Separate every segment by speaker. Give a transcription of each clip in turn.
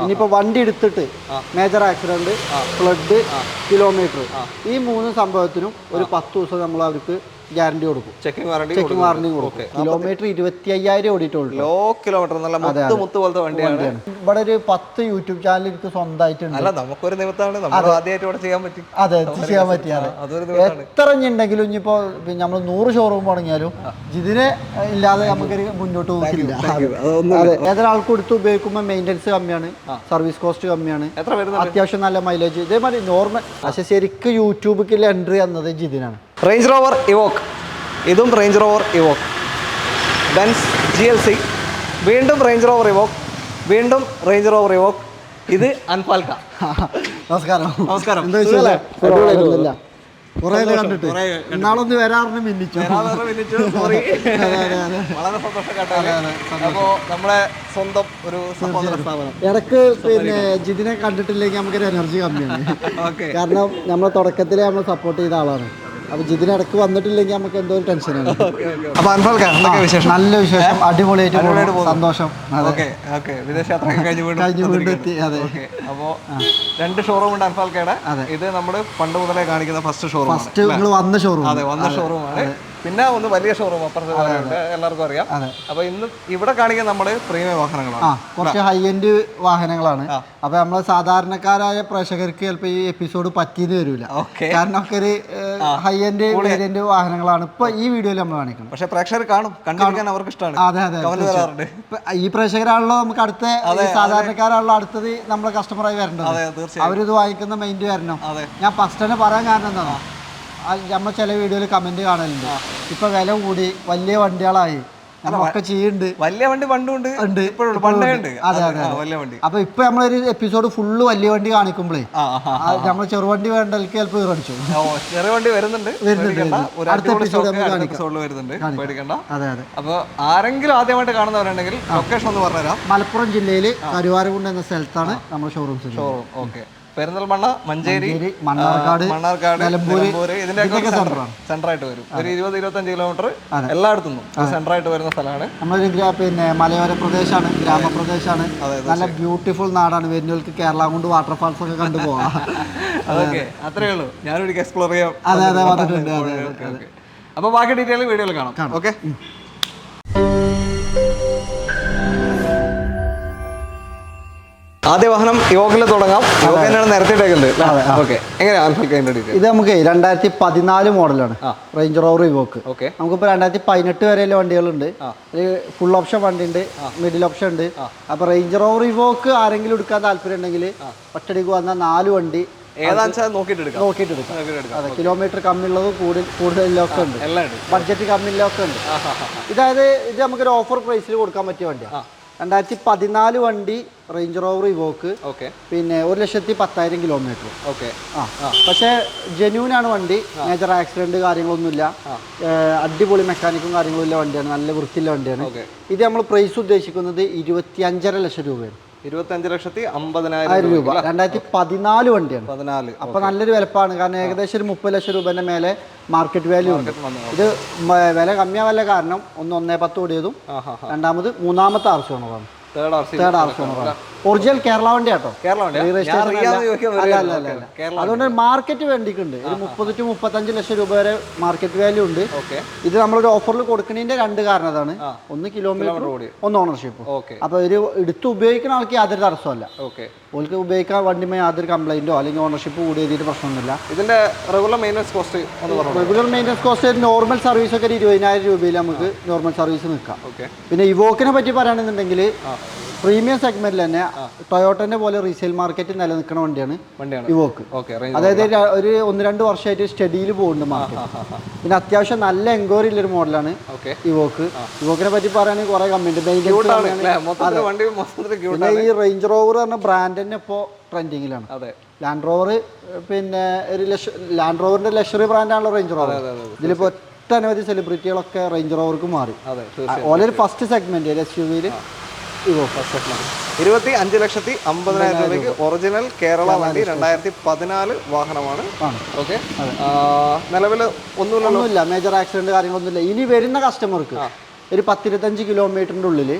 Speaker 1: ഇനിയിപ്പോൾ വണ്ടി എടുത്തിട്ട് മേജർ ആക്സിഡന്റ്, ഫ്ലഡ്, കിലോമീറ്റർ, ഈ 3 സംഭവത്തിനും ഒരു 10 ദിവസം നമ്മൾ അവർക്ക് ഗ്യാരണ്ടി കൊടുക്കും. ചെക്കിംഗ് വാറണ്ടി കൊടുക്കും. കിലോമീറ്റർ 25,000 ഓടിയിട്ടുള്ളൂ.
Speaker 2: ലോ കിലോമീറ്റർ മുത്ത് പോലത്തെ വണ്ടിയാണ്.
Speaker 1: ഇവിടെ ഒരു 10 യൂട്യൂബ് ചാനൽ എനിക്ക് സ്വന്തമായിട്ടുണ്ട്.
Speaker 2: അല്ല, നമുക്കൊരു നിമിത്തമാണ് നമ്മൾ ആദ്യമായിട്ട് ഇവിടെ ചെയ്യാൻ പറ്റി.
Speaker 1: അതെ, ചെയ്യാൻ പറ്റിയാണ്. എത്ര ഉണ്ടെങ്കിലും ഇനിയിപ്പോ നമ്മൾ 100 ഷോറൂം തുടങ്ങിയാലും ഇതിനെ ഇല്ലാതെ നമുക്കൊരു മുന്നോട്ട് പോകില്ല. അതെ, ഏതൊരാൾക്ക് കൊടുത്ത് ഉപയോഗിക്കുമ്പോൾ മെയിൻ്റെനൻസ് കമ്മിയാണ്, സർവീസ് കോസ്റ്റ് കമ്മിയാണ്, അത്യാവശ്യം നല്ല മൈലേജ്. ഇതേമാതിരി നോർമൽ. പക്ഷെ ശരിക്കും യൂട്യൂബിൽ എൻട്രി എന്നത് ജിതിനാണ്.
Speaker 2: റേഞ്ച് റോവർ ഇവോക്ക്, ഇതും range rover Evoque. Benz GLC, വീണ്ടും റേഞ്ച് റോവർ ഇവോക്ക്, വീണ്ടും റേഞ്ച് റോവർ ഇവോക്ക്. ഇത് അൻഫാൽക്ക.
Speaker 1: നമസ്കാരം.
Speaker 2: നമസ്കാരം.
Speaker 1: കുറെ കണ്ടിട്ട് നാളൊന്ന് വരാറിന് മിന്നിച്ചു.
Speaker 2: വളരെ സന്തോഷം. അപ്പോ നമ്മളെ സ്വന്തം ഒരു സഹോദര സ്ഥാപനം.
Speaker 1: ഇടക്ക് പിന്നെ ജിതിനെ കണ്ടിട്ടില്ലെങ്കിൽ നമുക്കൊരു എനർജി കമ്മിയാണ്. കാരണം നമ്മളെ തുടക്കത്തിലെ നമ്മൾ സപ്പോർട്ട് ചെയ്ത ആളാണ്. അപ്പൊ ജിതിന് ഇടക്ക് വന്നിട്ടില്ലെങ്കിൽ നമുക്ക് എന്തോ ഒരു ടെൻഷനാണ്.
Speaker 2: അപ്പൊ അൻഫാൽക്ക,
Speaker 1: നല്ല വിശേഷം, അടിപൊളിയായിട്ട് സന്തോഷം.
Speaker 2: വിദേശ യാത്ര കഴിഞ്ഞ് വീണ്ടും
Speaker 1: എത്തി. അതെ.
Speaker 2: അപ്പോ 2 ഷോറൂം ഉണ്ട് അൻഫാൽക്കയുടെ. ഇത് നമ്മൾ പണ്ട് മുതലേ കാണിക്കുന്ന ഫസ്റ്റ് ഷോറൂം.
Speaker 1: വന്ന ഷോറൂം.
Speaker 2: അതെ, വന്ന ഷോറൂമാണ്. പിന്നെ ഒന്ന് വലിയ ഷോറൂം അപ്പുറത്ത് എല്ലാവർക്കും അറിയാം. അപ്പൊ ഇന്ന് ഇവിടെ കാണിക്കുന്ന നമ്മള് പ്രീമിയം വാഹനങ്ങളാണ്,
Speaker 1: കുറച്ച് ഹൈ എൻഡ് വാഹനങ്ങളാണ്. അപ്പൊ നമ്മള് സാധാരണക്കാരായ പ്രേക്ഷകർക്ക് ചിലപ്പോ ഈ എപ്പിസോഡ് പറ്റിയെന്ന് വരില്ല. കാരണം ഒക്കെ ഒരു ഹൈ എൻഡ് വേരിയന്റ് വാഹനങ്ങളാണ് ഇപ്പൊ ഈ വീഡിയോയിൽ നമ്മൾ കാണിക്കുന്നത്.
Speaker 2: പക്ഷെ പ്രേക്ഷകർ കാണും, കണ്ടിരിക്കാൻ അവർക്ക് ഇഷ്ടമാണ്.
Speaker 1: അതെ, അതെ. ഈ പ്രേക്ഷകരാണല്ലോ നമുക്ക് അടുത്ത സാധാരണക്കാരാണല്ലോ അടുത്തത് നമ്മളെ കസ്റ്റമറായി വരേണ്ടത്. അവരിത് വാങ്ങിക്കുന്ന മൈൻഡ് വരണം. ഞാൻ ഫസ്റ്റ് തന്നെ പറയാൻ കാരണം എന്താണോ, നമ്മൾ ചില വീഡിയോയിൽ കമന്റ് കാണലുണ്ട്, ഇപ്പൊ വില കൂടി, വലിയ വണ്ടികളായി, നമ്മളൊക്കെ ചെയ്യുന്നുണ്ട്.
Speaker 2: വലിയ വണ്ടി പണ്ടുണ്ട്.
Speaker 1: അതെ. അപ്പൊ ഇപ്പൊ നമ്മളൊരു എപ്പിസോഡ് ഫുള്ള് വലിയ വണ്ടി കാണിക്കുമ്പോഴേ നമ്മൾ ചെറുവണ്ടി വേണ്ടവർക്ക് ചിലപ്പോൾ ഈറടിച്ചു.
Speaker 2: ചെറിയ വണ്ടി വരുന്നുണ്ട്.
Speaker 1: അടുത്ത എപ്പിസോഡ്
Speaker 2: പേടിക്കണ്ട. അതെ. അപ്പൊ ആരെങ്കിലും ആദ്യമായിട്ട് കാണുന്നവരുണ്ടെങ്കിൽ ലൊക്കേഷൻ ഒന്ന് പറഞ്ഞുതരാം.
Speaker 1: മലപ്പുറം ജില്ലയിൽ കരുവാരകുണ്ട് എന്ന സ്ഥലത്താണ് നമ്മുടെ ഷോറൂം.
Speaker 2: ഓക്കെ. പെരിന്തൽമണ്ണ, മഞ്ചേരി,
Speaker 1: മണ്ണാർക്കാട്,
Speaker 2: നിലമ്പൂര്, ഇതിന്റെയൊക്കെ സെന്ററായിട്ട് വരും. ഒരു 20-25 കിലോമീറ്റർ എല്ലായിടത്തും സെന്ററായിട്ട് വരുന്ന സ്ഥലമാണ്.
Speaker 1: നമ്മളൊരു പിന്നെ മലയോര പ്രദേശമാണ്, ഗ്രാമപ്രദേശമാണ്. നല്ല ബ്യൂട്ടിഫുൾ നാടാണ്. വരുന്നവർക്ക് കേരള കൊണ്ട് വാട്ടർഫാൾസ് ഒക്കെ കണ്ടുപോകാം.
Speaker 2: അതൊക്കെ അത്രേ ഉള്ളൂ. ഞാനൊരു എക്സ്പ്ലോർ ചെയ്യാം.
Speaker 1: അതെ, വന്നിട്ടുണ്ട്.
Speaker 2: അപ്പൊ ബാക്കി ഡീറ്റെയിൽ വീഡിയോയിൽ കാണാം. ഓക്കെ. ആദ്യ വാഹനം യോഗയിൽ തുടങ്ങാം.
Speaker 1: ഇത് നമുക്ക് 2014 മോഡലാണ്, റേഞ്ച് റോവർ ഇവോക്ക്. നമുക്കിപ്പോ 2018 വരെയുള്ള വണ്ടികളുണ്ട്. ഫുൾ ഓപ്ഷൻ വണ്ടി ഉണ്ട്, മിഡിൽ ഓപ്ഷൻ ഉണ്ട്. അപ്പൊ റേഞ്ച് റോവർ ഇവോക്ക് ആരെങ്കിലും എടുക്കാൻ താല്പര്യം ഉണ്ടെങ്കിൽ ഒറ്റടിക്ക് വന്ന 4 വണ്ടി നോക്കിയിട്ടെടുക്കാം. അതെ, കിലോമീറ്റർ കമ്മിയുള്ളതും കൂടുതലൊക്കെ ഉണ്ട്, ബഡ്ജറ്റ് കമ്മിയിലൊക്കെ ഉണ്ട്. ഇതായത് ഇത് നമുക്കൊരു ഓഫർ പ്രൈസിൽ കൊടുക്കാൻ പറ്റിയ വണ്ടിയാണ്. 2014 വണ്ടി റേഞ്ച് റോവർ ഇവോക്ക്. പിന്നെ 1,10,000 കിലോമീറ്റർ. പക്ഷേ ജെന്യൂനാണ് വണ്ടി. മേജർ ആക്സിഡന്റ് കാര്യങ്ങളൊന്നുമില്ല. അടിപൊളി മെക്കാനിക്കും കാര്യങ്ങളും ഇല്ല വണ്ടിയാണ്. നല്ല വൃത്തിയുള്ള വണ്ടിയാണ്. ഇത് നമ്മൾ പ്രൈസ് ഉദ്ദേശിക്കുന്നത് 25.5 ലക്ഷം രൂപയാണ്.
Speaker 2: 25,50,000
Speaker 1: രൂപ. 2014 വണ്ടിയാണ്. അപ്പൊ നല്ലൊരു വിലപ്പാണ്. കാരണം ഏകദേശം ഒരു 30 ലക്ഷം രൂപന്റെ മേലെ മാർക്കറ്റ് വാല്യൂ ഉണ്ട്. ഇത് വില കമ്മിയാവല്ല കാരണം ഒന്ന് 1.10 ഓടിയതും, രണ്ടാമത് മൂന്നാമത്തെ ആർസി ഓണറാണ്. തേർഡ് ആർസി ഓണറാണ്. ഒറിജിനൽ കേരള വണ്ടി കേട്ടോ. അതുകൊണ്ട് മാർക്കറ്റ് വേണ്ടിയിട്ടുണ്ട്. ഒരു 30-35 ലക്ഷം രൂപ വരെ മാർക്കറ്റ് വാല്യൂ ഉണ്ട്. ഇത് നമ്മളൊരു ഓഫറിൽ കൊടുക്കുന്നതിന്റെ 2 കാരണം അതാണ്. ഒന്ന് കിലോമീറ്റർ, ഒന്ന് ഓണർഷിപ്പ്. അപ്പൊ ഒരു എടുത്ത് ഉപയോഗിക്കുന്ന ആൾക്ക് യാതൊരു തടസ്സമല്ല. ഓൾക്ക് ഉപയോഗിക്കാൻ വണ്ടിമേ യാതൊരു കംപ്ലൈന്റോ അല്ലെങ്കിൽ ഓണർഷിപ്പ് കൂടി എഴുതിയിട്ട് പ്രശ്നമൊന്നുമില്ല.
Speaker 2: ഇതിന്റെ regular maintenance
Speaker 1: cost normal service ഒക്കെ 20,000 രൂപയിൽ നമുക്ക് നോർമൽ സർവീസ് നിൽക്കാം. പിന്നെ ഇവോക്കിനെ പറ്റി പറയുകയാണെന്നുണ്ടെങ്കിൽ പ്രീമിയം സെഗ്മെന്റിൽ തന്നെ ടൊയോട്ടന്റെ പോലെ റീസെയിൽ മാർക്കറ്റ് നിലനിൽക്കുന്ന വണ്ടിയാണ് ഇവോക്ക്. അതായത് ഒരു 1-2 വർഷമായിട്ട് സ്റ്റഡിയിൽ പോകുന്നുണ്ട് മാർക്കറ്റ്. പിന്നെ അത്യാവശ്യം നല്ല എൻക്വയറി ഉള്ളൊരു മോഡലാണ് ഇവോക്ക്. ഇവോക്കിനെ പറ്റി പറയുകയാണെങ്കിൽ കുറെ കമ്മിയുണ്ട്. പിന്നെ ഈ റേഞ്ച് റോവർ പറഞ്ഞ ബ്രാൻഡ് തന്നെ ഇപ്പോൾ ട്രെൻഡിങ്ങിലാണ്. ലാൻഡ് റോവർ പിന്നെ ലാൻഡ് റോവറിന്റെ ലക്ഷറി ബ്രാൻഡാണല്ലോ റേഞ്ച് റോവർ. ഇതിലിപ്പോൾ ഒട്ടനവധി സെലിബ്രിറ്റികളൊക്കെ റേഞ്ച് റോവർക്ക് മാറി. ഓലൊരു ഫസ്റ്റ് സെഗ്മെന്റ് SUV-യിൽ
Speaker 2: 25,50,000 രൂപയ്ക്ക് ഒറിജിനൽ കേരള വണ്ടി 2014 വാഹനമാണ്. ഓക്കെ. നിലവിൽ ഒന്നുമില്ല,
Speaker 1: മേജർ ആക്സിഡന്റ് കാര്യങ്ങളൊന്നുമില്ല. ഇനി വരുന്ന കസ്റ്റമർക്ക് ഒരു 10-25 കിലോമീറ്ററിന്റെ ഉള്ളിൽ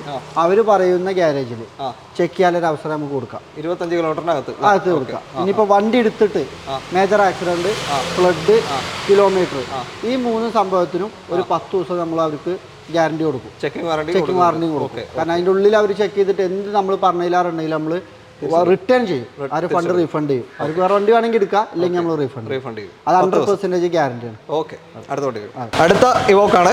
Speaker 1: അവർ പറയുന്ന ഗ്യാരേജിൽ ചെക്ക് ചെയ്യാനൊരു അവസരം നമുക്ക് കൊടുക്കാം.
Speaker 2: 25 കിലോമീറ്ററിനകത്ത്
Speaker 1: കൊടുക്കാം. ഇനിയിപ്പോൾ വണ്ടി എടുത്തിട്ട് മേജർ ആക്സിഡന്റ്, ഫ്ലഡ്, കിലോമീറ്റർ, ഈ 3 സംഭവത്തിനും ഒരു 10 ദിവസം നമ്മൾ അവർക്ക് ഗ്യാരണ്ടി കൊടുക്കും. ചെക്കിംഗ് വാറണ്ടി കൊടുക്കും. കാരണം അതിൻ്റെ ഉള്ളിൽ അവർ ചെക്ക് ചെയ്തിട്ട് എന്ത് നമ്മൾ പറഞ്ഞില്ലാറുണ്ടെങ്കിൽ നമ്മൾ റിട്ടേൺ ചെയ്യും. ആ ഒരു ഫണ്ട് റീഫണ്ട് ചെയ്യും. അവർക്ക് വേറെ വണ്ടി വേണമെങ്കിൽ എടുക്കാം, അല്ലെങ്കിൽ നമ്മൾ റീഫണ്ട് ചെയ്യും. അത് 100% ഗ്യാരണ്ടിയാണ്.
Speaker 2: ഓക്കെ, അടുത്ത ഇവോക്കാണ്.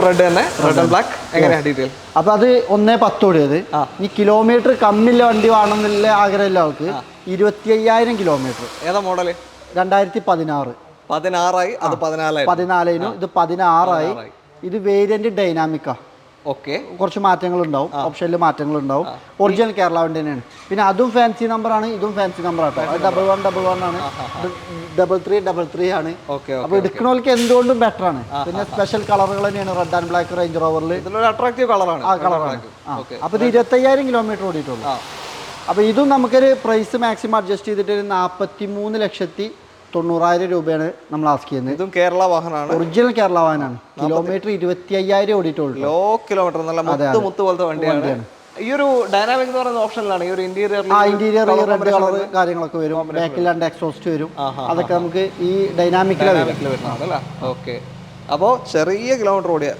Speaker 2: റെഡ് തന്നെ, റെഡ് ആൻഡ് ബ്ലാക്ക്. എങ്ങനെയാണ് ഡീറ്റെയിൽ?
Speaker 1: അപ്പൊ അത് 1.10 ഓടിയത്. ഈ കിലോമീറ്റർ കമ്മില്ല വണ്ടി വേണമെന്നുള്ള ആഗ്രഹമില്ല ആൾക്ക്. 25,000 കിലോമീറ്റർ.
Speaker 2: ഏതാ മോഡല്?
Speaker 1: 2016.
Speaker 2: 16 അത്
Speaker 1: 14 ഇത് 16. ഇത് വേരിയന്റ് ഡൈനാമിക്കാ.
Speaker 2: ഓക്കെ,
Speaker 1: കുറച്ച് മാറ്റങ്ങളുണ്ടാവും, ഓപ്ഷനിൽ മാറ്റങ്ങളുണ്ടാവും. ഒറിജിനൽ കേരള വണ്ടി തന്നെയാണ്. പിന്നെ അതും ഫാൻസി നമ്പറാണ്, ഇതും ഫാൻസി നമ്പർ ആട്ടോ. 1111 ആണ്, 3333 ആണ്. അപ്പൊ എടുക്കണവർക്ക് എന്തുകൊണ്ടും ബെറ്റർ ആണ്. പിന്നെ സ്പെഷ്യൽ കളറുകൾ തന്നെയാണ് റെഡ് ആൻഡ് ബ്ലാക്ക് റേഞ്ച് റോവറിൽ.
Speaker 2: അട്രാക്റ്റീവ് കളറാണ്.
Speaker 1: അപ്പൊ ഇത് 25,000 കിലോമീറ്റർ ഓടിയിട്ടുള്ളൂ. അപ്പൊ ഇതും നമുക്കൊരു പ്രൈസ് മാക്സിമം അഡ്ജസ്റ്റ് ചെയ്തിട്ട് 43,90,000 രൂപയാണ് നമ്മൾ ആസ്ക് ചെയ്യുന്നത്.
Speaker 2: ഇതും കേരള വാഹനമാണ്,
Speaker 1: ഒറിജിനൽ കേരള വാഹനമാണ്. കിലോമീറ്റർ 25,000 ഓടിയിട്ടുള്ളൂ.
Speaker 2: ലോ കിലോമീറ്റർ, നല്ല മുത്ത് പോലത്തെ വണ്ടിയാണ്. ഈ ഒരു ഡൈനാമിക് എന്ന് പറയുന്ന ഓപ്ഷനിലാണ് ഈ ഒരു ഇന്റീരിയർ
Speaker 1: റെഡ് കളർ കാര്യങ്ങളൊക്കെ വരും. ബാക്കിൽ 2 എക്സോസ്റ്റ് വരും. അതൊക്കെ നമുക്ക് ഈ ഡൈനാമിക്കിലാണ്
Speaker 2: വരുന്നതല്ലേ. ഓക്കെ, അപ്പോൾ ചെറിയ കിലോമീറ്റർ ഓടിയ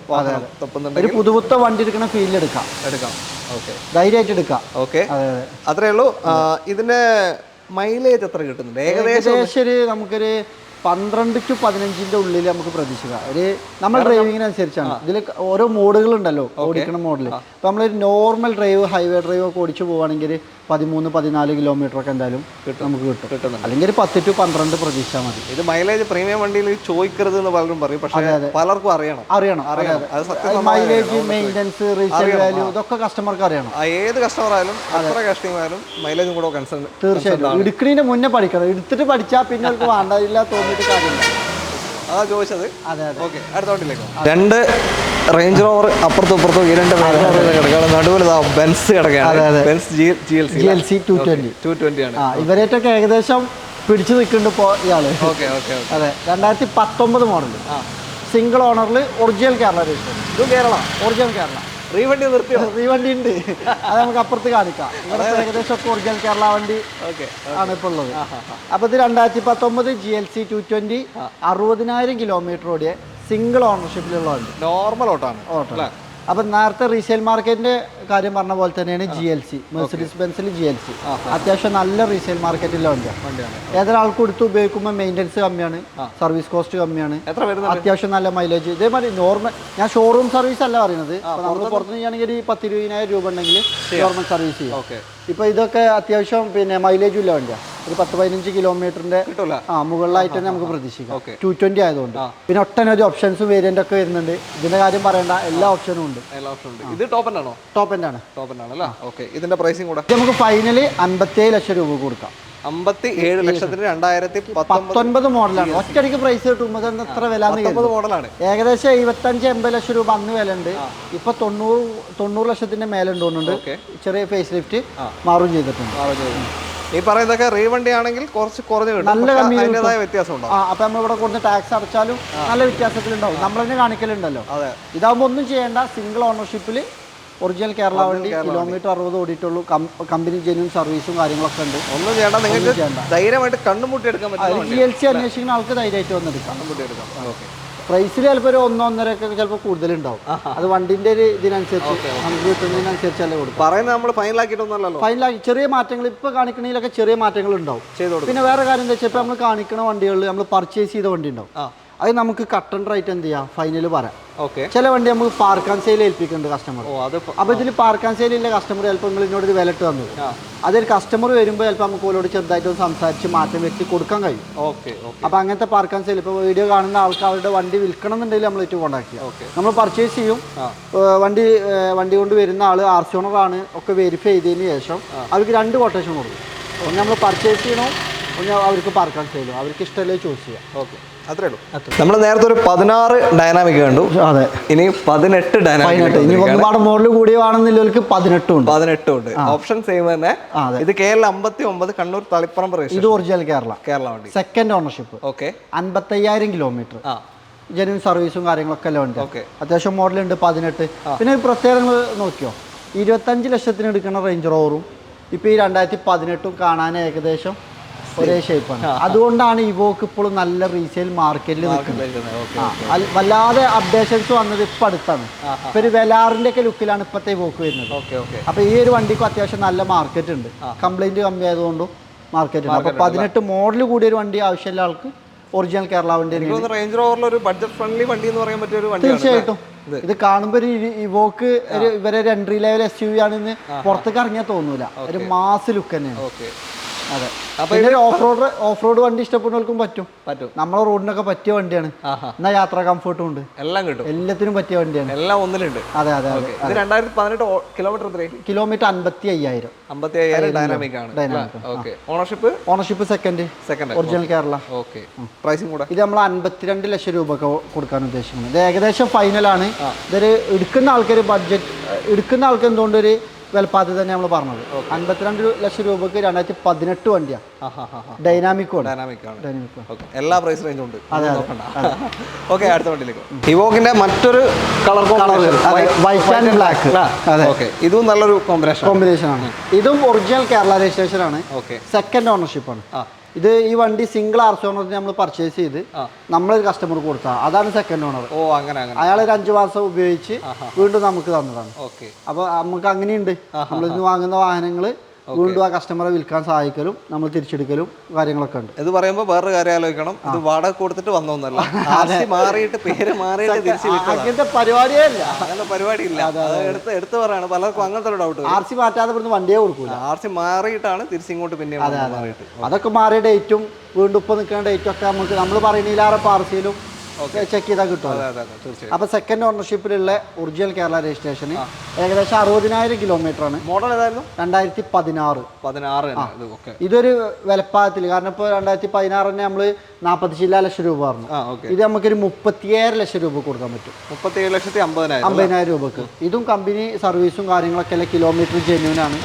Speaker 1: ഒരു പുതുപുത്ത വണ്ടി എടുക്കുന്ന ഫീൽ എടുക്കാം.
Speaker 2: ഓക്കെ,
Speaker 1: ധൈര്യമായിട്ട് എടുക്കാം.
Speaker 2: ഓക്കെ, അത്രേ ഉള്ളൂ. ഇതിന്റെ മൈലേജ് എത്ര കിട്ടുന്നുണ്ട്? ഏകദേശം
Speaker 1: നമുക്കൊരു 12 to 15 ഉള്ളിൽ നമുക്ക് പ്രതീക്ഷിക്കാം. ഒരു നമ്മൾ ഡ്രൈവിങ്ങിനനുസരിച്ചാണ്. ഇതിൽ ഓരോ മോഡുകൾ ഉണ്ടല്ലോ, ഓടിക്കുന്ന മോഡൽ. ഇപ്പം നമ്മളൊരു നോർമൽ ഡ്രൈവ്, ഹൈവേ ഡ്രൈവ് ഒക്കെ ഓടിച്ചു പോവുകയാണെങ്കിൽ 13-14 കിലോമീറ്റർ ഒക്കെ എന്തായാലും നമുക്ക് കിട്ടും. അല്ലെങ്കിൽ ഒരു 10 to 12 പ്രതീക്ഷിച്ചാൽ മതി.
Speaker 2: ഇത് മൈലേജ് പ്രീമിയം വണ്ടിയിൽ ചോദിക്കരുത് എന്ന് പലരും പറയും, പക്ഷേ പലർക്കും അറിയണം.
Speaker 1: മൈലേജ്, മെയിൻ്റനൻസ്, റീസെയിൽ വാല്യൂ ഇതൊക്കെ കസ്റ്റമർക്ക് അറിയണം.
Speaker 2: ഏത് കസ്റ്റമർ ആയാലും എത്ര കസ്റ്റമർ ആയാലും മൈലേജും കൂടെ കൺസേൺ
Speaker 1: തീർച്ചയായിട്ടും. എടുക്കുന്നതിന് മുന്നേ പഠിക്കണം. എടുത്തിട്ട് പഠിച്ചാൽ പിന്നെ അവർക്ക് വേണ്ടതില്ല തോന്നിയിട്ട് കാര്യമില്ല.
Speaker 2: അതാ ചോദിച്ചത്. ഓക്കെ, അടുത്ത വണ്ടിയിലേക്ക്. 2 റേഞ്ച് റോവർ അപ്പുറത്തും ഇപ്പുറത്തും ഈ 2 കിടക്കുകയാണ്. നടുവിൽ ബെൻസ് കിടക്കുകയാണ്. ബെൻസ് GLC 220 ആണ്.
Speaker 1: ഇവരേറ്റൊക്കെ ഏകദേശം പിടിച്ചു നിൽക്കുന്നുണ്ട് ഇപ്പോൾ ഇയാള്. അതെ, 2019 മോഡൽ, സിംഗിൾ ഓണറിൽ, ഒറിജിനൽ കേരള രജിസ്റ്റർ.
Speaker 2: ഇതും കേരള,
Speaker 1: ഒറിജിനൽ കേരള.
Speaker 2: റീവണ്ടി നിർത്തിയോ?
Speaker 1: റീവണ്ടി ഉണ്ട്, അത് നമുക്ക് അപ്പുറത്ത് കാണിക്കാം. ഇവിടെ ഏകദേശം ഒക്കെ ഒറിജിനൽ കേരള വണ്ടി ആണ് ഇപ്പോൾ ഉള്ളത്. അപ്പോൾ ഇത് 2019 GLC 220, 60,000 കിലോമീറ്റർ ഓടിയ സിംഗിൾ ഓണർഷിപ്പിലുള്ള വണ്ടി.
Speaker 2: Normal auto.
Speaker 1: അപ്പം നേരത്തെ റീസെയിൽ മാർക്കറ്റിന്റെ കാര്യം പറഞ്ഞ പോലെ തന്നെയാണ് GLC, മെഴ്സിഡീസ് ബെൻസിൽ GLC. അത്യാവശ്യം നല്ല റീസെയിൽ മാർക്കറ്റിലുള്ള വണ്ടിയാണ്. ഏതൊരാൾക്ക് കൊടുത്ത് ഉപയോഗിക്കുമ്പോൾ മെയിൻ്റനൻസ് കമ്മിയാണ്, സർവീസ് കോസ്റ്റ് കമ്മിയാണ്, അത്യാവശ്യം നല്ല മൈലേജ്. ഇതേമാതിരി നോർമൽ, ഞാൻ ഷോറൂം സർവീസ് അല്ല പറയുന്നത്. നമ്മൾ പുറത്ത് ചെയ്യുകയാണെങ്കിൽ 10-20,000 രൂപ ഉണ്ടെങ്കിൽ നോർമൽ സർവീസ് ചെയ്യും. ഇപ്പോൾ ഇതൊക്കെ അത്യാവശ്യം പിന്നെ മൈലേജും ഇല്ല വണ്ടിയാണ്. ഒരു 10-15 കിലോമീറ്ററിന്റെ മുകളിലായിട്ട് തന്നെ നമുക്ക് പ്രതീക്ഷിക്കാം. 220 ആയതുകൊണ്ട്. പിന്നെ ഒട്ടനവധി ഓപ്ഷൻസും വേരിയന്റ് ഒക്കെ വരുന്നുണ്ട്. ഇതിന്റെ കാര്യം പറയേണ്ട, എല്ലാ ഓപ്ഷനും ഉണ്ട്.
Speaker 2: ഇത് ടോപ്പ് എൻഡ് ആണോ?
Speaker 1: ടോപ്പ് എൻഡ് ആണ്.
Speaker 2: ഇതിന്റെ പ്രൈസിംഗ് കൂടെ
Speaker 1: നമുക്ക് ഫൈനലി 57 ലക്ഷം രൂപ കൊടുക്കാം.
Speaker 2: 57 ലക്ഷത്തിന് 2019
Speaker 1: മോഡലാണ്. ഒറ്റയടിക്ക് പ്രൈസ് കിട്ടുമ്പോൾ എത്ര വില
Speaker 2: മോഡലാണ്.
Speaker 1: ഏകദേശം 75-80 ലക്ഷം രൂപ അന്ന് വില ഉണ്ട്. ഇപ്പൊ 90 ലക്ഷത്തിന്റെ മേലെ തോന്നുന്നുണ്ട്. ചെറിയ ഫേസ് ലിഫ്റ്റ് മാറും ചെയ്തിട്ടുണ്ട്.
Speaker 2: ഈ പറയുന്നതൊക്കെ റീവണ്ടി ആണെങ്കിൽ കുറച്ച് കുറഞ്ഞു കിട്ടും,
Speaker 1: നല്ല
Speaker 2: അതിൻ്റെതായ വ്യത്യാസം ഉണ്ടാവും.
Speaker 1: അപ്പൊ നമ്മൾ ഇവിടെ കൊടുത്ത് ടാക്സ് അടച്ചാലും നല്ല വ്യത്യാസത്തിലുണ്ടാവും. നമ്മൾ തന്നെ കാണിക്കലുണ്ടല്ലോ. ഇതാകുമ്പോൾ ഒന്നും ചെയ്യേണ്ട, സിംഗിൾ ഓണർഷിപ്പിൽ ഒറിജിനൽ കേരള വണ്ടി, കിലോമീറ്റർ 60 ഓടിയിട്ടുള്ളൂ. കമ്പനി ജെന്യൂൻ സർവീസും കാര്യങ്ങളൊക്കെ ഉണ്ട്.
Speaker 2: ഒന്നും ചെയ്യേണ്ട, നിങ്ങൾക്ക് ധൈര്യമായിട്ട് കണ്ണുമുട്ടി എടുക്കാൻ പറ്റും.
Speaker 1: GLC അന്വേഷിക്കുന്ന ആൾക്ക് ധൈര്യമായിട്ട് വന്നെടുക്കാം. പ്രൈസിൽ ചിലപ്പോൾ ഒരു 1-1.5 ഒക്കെ ചിലപ്പോൾ കൂടുതലുണ്ടാവും. അത് വണ്ടിന്റെ ഒരു ഇതിനനുസരിച്ച് നമുക്ക് കിട്ടുന്നതിനനുസരിച്ചല്ലേ കൊടുക്കും.
Speaker 2: പറയുന്നത് നമ്മൾ ഫൈനലാക്കിയിട്ടൊന്നുമല്ലോ.
Speaker 1: ഫൈനലാക്കി ചെറിയ മാറ്റങ്ങൾ ഇപ്പൊ കാണിക്കണതിലൊക്കെ ചെറിയ മാറ്റങ്ങൾ ഉണ്ടാവും. പിന്നെ വേറെ കാര്യം എന്താ വെച്ചാൽ ഇപ്പൊ നമ്മൾ കാണിക്കുന്ന വണ്ടികളിൽ നമ്മൾ പർച്ചേസ് ചെയ്ത വണ്ടി ഉണ്ടാവും. അത് നമുക്ക് കട്ട് ആൻഡ് റൈറ്റ് എന്ത് ചെയ്യാം, ഫൈനൽ പറയാം. ചില വണ്ടി നമുക്ക് പാർക്ക് ആൻഡ് സെയിൽ ഏൽപ്പിക്കുന്നുണ്ട് കസ്റ്റമർ. അപ്പൊ ഇതിൽ പാർക്ക് ആൻഡ് സെയിൽ ഇല്ല കസ്റ്റമർ ചിലപ്പോൾ നിങ്ങൾ ഇതിനോട് ഒരു വിലട്ട് വന്നത്. അതൊരു കസ്റ്റമർ വരുമ്പോൾ ചിലപ്പോൾ നമുക്ക് ഓരോട് ചെറുതായിട്ട് സംസാരിച്ച് മാറ്റം വരുത്തി കൊടുക്കാൻ കഴിയും. അപ്പൊ അങ്ങനത്തെ പാർക്ക് ആൻഡ് സെയിൽ ഇപ്പൊ വീഡിയോ കാണുന്ന ആൾക്കാരുടെ വണ്ടി വിൽക്കണം എന്നുണ്ടെങ്കിൽ നമ്മൾ ഏറ്റവും കോൺടാക്ട് ചെയ്യാം. നമ്മൾ പർച്ചേസ് ചെയ്യും. വണ്ടി കൊണ്ട് വരുന്ന ആള് RC ഓണർ ആണ് ഒക്കെ വെരിഫൈ ചെയ്തതിന് ശേഷം അവർക്ക് 2 കൊട്ടേഷൻ കൊടുക്കും. ഒന്ന് നമ്മൾ പർച്ചേസ് ചെയ്യണോ, ഒന്ന് അവർക്ക് പാർക്ക് ആൻഡ് സെയിലോ, അവർക്ക് ഇഷ്ടമല്ലേ ചൂസ് ചെയ്യാം.
Speaker 2: അത്രേ ഉള്ളൂ. നമ്മൾ നേരത്തെ ഒരു 16 ഡൈനാമിക് കണ്ടു.
Speaker 1: അതെ,
Speaker 2: ഇനി 18 ഡൈനാമിക്.
Speaker 1: ഒരുപാട് മോഡൽ കൂടിയവാണെന്നില്ല 18
Speaker 2: ഉണ്ട്. ഓപ്ഷൻ സെയിം തന്നെ. ഇത് KL 59, കണ്ണൂർ തളിപ്പറമ്പ്.
Speaker 1: ഇത് ഒറിജിനൽ കേരള
Speaker 2: വണ്ടി,
Speaker 1: സെക്കൻഡ് ഓണർഷിപ്പ്. 55,000 കിലോമീറ്റർ. ജെന്യൂൻ സർവീസും കാര്യങ്ങളൊക്കെ എല്ലാം ഉണ്ട്. അത്യാവശ്യം മോഡലുണ്ട് 18. പിന്നെ ഒരു പ്രത്യേകത നോക്കിയോ, 25 ലക്ഷത്തിന് എടുക്കുന്ന റേഞ്ച് റോവറും ഇപ്പോൾ ഈ 2018 കാണാൻ ഏകദേശം ഒരേ ഷേപ്പാണ്. അതുകൊണ്ടാണ് ഇവോക്ക് ഇപ്പോഴും നല്ല റീസെയിൽ മാർക്കറ്റിൽ നിൽക്കുന്നത്. വല്ലാതെ അപ്ഡേഷൻസ് വന്നത് ഇപ്പം അടുത്താണ്. ഇപ്പൊ ഒരു വെലാറിന്റെ ഒക്കെ ലുക്കിലാണ് ഇപ്പോഴത്തെ ഇവോക്ക് വരുന്നത്. അപ്പൊ ഈ ഒരു വണ്ടിക്കും അത്യാവശ്യം നല്ല മാർക്കറ്റ് ഉണ്ട്. കംപ്ലൈന്റ് കമ്മി ആയതുകൊണ്ടും മാർക്കറ്റ് ഉണ്ട്. അപ്പൊ 18 മോഡൽ കൂടിയ ഒരു വണ്ടി ആവശ്യമുള്ള ആൾക്ക് ഒറിജിനൽ കേരള വണ്ടി.
Speaker 2: റേഞ്ച് റോവറിൽ ഒരു ബഡ്ജറ്റ് ഫ്രണ്ട്ലി വണ്ടി എന്ന് പറയാൻ പറ്റിയ ഒരു വണ്ടി.
Speaker 1: തീർച്ചയായിട്ടും ഇത് കാണുമ്പോൾ ഒരു ഇവോക്ക് ഇവരെ ഒരു എൻട്രി ലെവൽ SUV ആണെന്ന് പുറത്തേക്ക് ഇറങ്ങിയാൽ തോന്നൂല. ഒരു മാസ് ലുക്ക് തന്നെയാണ്. അതെ. പിന്നെ ഓഫ് റോഡ് വണ്ടി ഇഷ്ടപ്പെടുന്നവർക്കും പറ്റും. നമ്മളെ റോഡിനൊക്കെ പറ്റിയ വണ്ടിയാണ്. എന്നാ യാത്രാ കംഫർട്ടും ഉണ്ട്, എല്ലാം കിട്ടും, എല്ലാത്തിനും പറ്റിയ വണ്ടിയാണ്. എല്ലാം ഒന്നിലുണ്ട്. അതെ അതെ അതെ.
Speaker 2: 2018
Speaker 1: കിലോമീറ്റർ 55,000
Speaker 2: ഡൈനാമിക് ആണ്.
Speaker 1: Ownership second original Kerala.
Speaker 2: Pricing കൂടെ
Speaker 1: ഇത് നമ്മൾ 52 ലക്ഷം രൂപ കൊടുക്കാൻ ഉദ്ദേശിക്കുന്നത്. ഇത് ഏകദേശം ഫൈനലാണ്. ഇതൊരു എടുക്കുന്ന ആൾക്കാർ ബഡ്ജറ്റ് എടുക്കുന്ന ആൾക്ക് എന്തുകൊണ്ട് ഒരു വിലപ്പാതി തന്നെ നമ്മൾ പറഞ്ഞത്. 52 ലക്ഷം രൂപക്ക് 2018 വണ്ടിയാണ്. ഡൈനാമിക്
Speaker 2: എല്ലാ പ്രൈസ് റേഞ്ചും ഉണ്ട്. ഓക്കെ, അടുത്ത വണ്ടിയിലേക്ക്. ഇവോക്കിന്റെ മറ്റൊരു കളർ
Speaker 1: വൈറ്റ് ആൻഡ് ബ്ലാക്ക്.
Speaker 2: ഇതും നല്ലൊരു കോമ്പിനേഷൻ
Speaker 1: ആണ്. ഇതും ഒറിജിനൽ കേരള രജിസ്ട്രേഷൻ ആണ്. സെക്കൻഡ് ഓണർഷിപ്പ് ആണ്. ഇത് ഈ വണ്ടി സിംഗിൾ ആർസി ഓണർ നമ്മൾ പർച്ചേസ് ചെയ്ത് നമ്മളൊരു കസ്റ്റമർ കൊടുത്താൽ അതാണ് സെക്കൻഡ് ഓണർ. അയാൾ ഒരു 5 മാസം ഉപയോഗിച്ച് വീണ്ടും നമുക്ക് തന്നതാണ്. അപ്പൊ നമുക്ക് അങ്ങനെയുണ്ട്. നമ്മളിന്ന് വാങ്ങുന്ന വാഹനങ്ങൾ വീണ്ടും ആ കസ്റ്റമറെ വിൽക്കാൻ സഹായിക്കലും നമ്മൾ തിരിച്ചെടുക്കലും കാര്യങ്ങളൊക്കെ ഉണ്ട്.
Speaker 2: ഇത് പറയുമ്പോൾ വേറൊരു കാര്യം ആലോചിക്കണം. ഇത് വാടക കൊടുത്തിട്ട് വന്നൊന്നല്ല, മാറിയിട്ട് പേര് മാറിയിട്ട്
Speaker 1: അങ്ങനത്തെ പരിപാടിയേ ഇല്ല.
Speaker 2: അങ്ങനെ പരിപാടി ഇല്ല. എടുത്ത് പറയാണ്. പലർക്കും അങ്ങനത്തെ ഒരു ഡൗട്ട്.
Speaker 1: RC മാറ്റാതെ ഇവിടുന്ന് വണ്ടിയെ കൊടുക്കൂല.
Speaker 2: RC മാറിയിട്ടാണ് തിരിച്ചിങ്ങോട്ട് പിന്നെ
Speaker 1: അതൊക്കെ മാറിയ ഡേറ്റും വീണ്ടും ഇപ്പൊ നിൽക്കുന്ന ഡേറ്റും ഒക്കെ നമുക്ക് നമ്മൾ പറയുന്നില്ലാറെ RC-ലും ചെക്ക് ചെയ്താൽ കിട്ടും. അപ്പൊ സെക്കൻഡ് ഓണർഷിപ്പിലുള്ള ഒറിജിനൽ കേരള രജിസ്ട്രേഷൻ ഏകദേശം 60,000 കിലോമീറ്റർ ആണ്.
Speaker 2: മോഡൽ ഏതായിരുന്നു?
Speaker 1: 2016. ഇതൊരു വിലപ്പാകത്തിൽ, കാരണം ഇപ്പോൾ 2016 തന്നെ നമ്മള് 40 ലക്ഷം രൂപ പറഞ്ഞു. ഇത് നമുക്കൊരു 37 ലക്ഷം രൂപ കൊടുക്കാൻ പറ്റും.
Speaker 2: 37,50,000
Speaker 1: രൂപക്ക്. ഇതും കമ്പനി സർവീസും കാര്യങ്ങളൊക്കെ അല്ല, കിലോമീറ്റർ ജെന്യൂൻ ആണ്.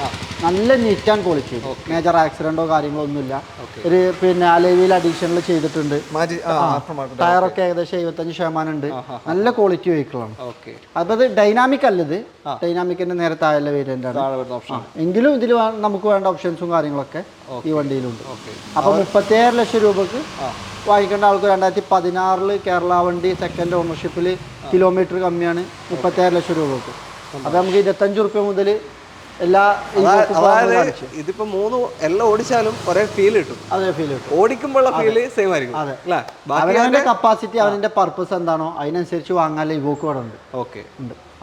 Speaker 1: നല്ല നീറ്റ് ആൻഡ് ക്വാളിറ്റി. മേജർ ആക്സിഡന്റോ കാര്യങ്ങളോ ഒന്നുമില്ല. ഒരു പിന്നെ അലോയിൽ അഡീഷണൽ ചെയ്തിട്ടുണ്ട്. ടയറൊക്കെ ഏകദേശം 75% ഉണ്ട്. നല്ല ക്വാളിറ്റി വെഹിക്കിളാണ്. അപ്പൊ അത് ഡൈനാമിക് അല്ലത്, ഡൈനാമിക്കിന്റെ നേരെ താഴെ വേരിയന്റ് ആണ്. എങ്കിലും ഇതിൽ നമുക്ക് വേണ്ട ഓപ്ഷൻസും കാര്യങ്ങളൊക്കെ ഈ വണ്ടിയിലുണ്ട്. അപ്പൊ 37 ലക്ഷം രൂപക്ക് വാങ്ങിക്കേണ്ട ആൾക്ക് 2016 കേരള വണ്ടി സെക്കൻഡ് ഓണർഷിപ്പിൽ കിലോമീറ്റർ കമ്മിയാണ്. 37 ലക്ഷം രൂപക്ക്. അപ്പൊ നമുക്ക് 25 റുപ്യ മുതൽ എല്ലാ
Speaker 2: ഇതിപ്പോ 3 എല്ലാം ഓടിച്ചാലും ഒരേ ഫീൽ കിട്ടും.
Speaker 1: അതേ ഫീൽ കിട്ടും.
Speaker 2: ഓടിക്കുമ്പോഴുള്ള ഫീല് സെയിം ആയിരിക്കും.
Speaker 1: അവനവന്റെ കപ്പാസിറ്റി, അവന്റെ പർപ്പസ് എന്താണോ അതിനനുസരിച്ച് വാങ്ങാനുള്ള ഇവോക്ക് ഇവിടെ ഉണ്ട്.
Speaker 2: ഓക്കെ,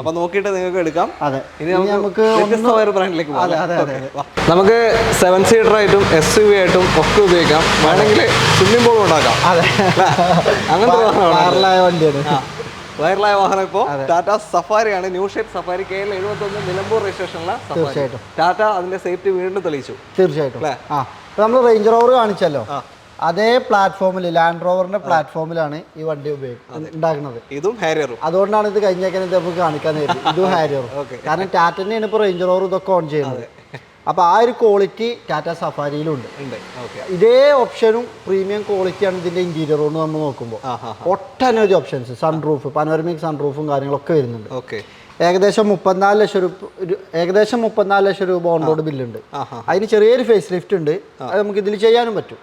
Speaker 2: അപ്പൊ നോക്കിയിട്ട് നിങ്ങൾക്ക് എടുക്കാം.
Speaker 1: അതെ.
Speaker 2: ഇനി നമുക്ക് ബ്രാൻഡിലേക്ക് നമുക്ക് 7 സീറ്റർ ആയിട്ടും SUV ആയിട്ടും ഒക്കെ ഉപയോഗിക്കാം. വേണമെങ്കിൽ സ്വിമ്മിംഗ് പൂൾ ഉണ്ടാക്കാം. അങ്ങനത്തെ
Speaker 1: വണ്ടിയാണ്.
Speaker 2: വൈറലായ വാഹനം ഇപ്പോൾ ടാറ്റ സഫാരിയാണ്. New shape safari KL 71 Nilambur രജിസ്ട്രേഷനുള്ള സഫാരി. ടാറ്റ അതിന്റെ സേഫ്റ്റി വീണ്ടും തെളിയിച്ചു.
Speaker 1: തീർച്ചയായിട്ടും. നമ്മൾ റേഞ്ച് റോവർ കാണിച്ചല്ലോ, അതേ പ്ലാറ്റ്ഫോമിൽ ലാൻഡ് റോവറിന്റെ പ്ലാറ്റ്ഫോമിലാണ് ഈ വണ്ടി ഉണ്ടാക്കുന്നത്.
Speaker 2: ഇതും ഹാരിയറും.
Speaker 1: അതുകൊണ്ടാണ് ഇത് കഴിഞ്ഞേക്കാൻ നമുക്ക് കാണിക്കാൻ നേരം. ഇതും ഹാരിയറും. കാരണം ടാറ്റ തന്നെയാണ് ഇപ്പോൾ റേഞ്ച് റോവർ ഇതൊക്കെ ഓൺ ചെയ്യുന്നത്. അപ്പോൾ ആ ഒരു ക്വാളിറ്റി ടാറ്റ സഫാരിയിലുണ്ട്. ഇതേ ഓപ്ഷനും പ്രീമിയം ക്വാളിറ്റിയാണ് ഇതിന്റെ ഇന്റീരിയർ കൊണ്ട് നമ്മൾ നോക്കുമ്പോൾ. ഒട്ടനവധി ഓപ്ഷൻസ്, സൺറൂഫ്, പനോരമിക് സൺറൂഫും കാര്യങ്ങളൊക്കെ വരുന്നുണ്ട്. ഏകദേശം 34 ലക്ഷം രൂപ ഓൺ റോഡ് ബില്ലുണ്ട്. അതിന് ചെറിയൊരു ഫേസ് ലിഫ്റ്റ് ഉണ്ട്. അത് നമുക്ക് ഇതിൽ ചെയ്യാൻ പറ്റും.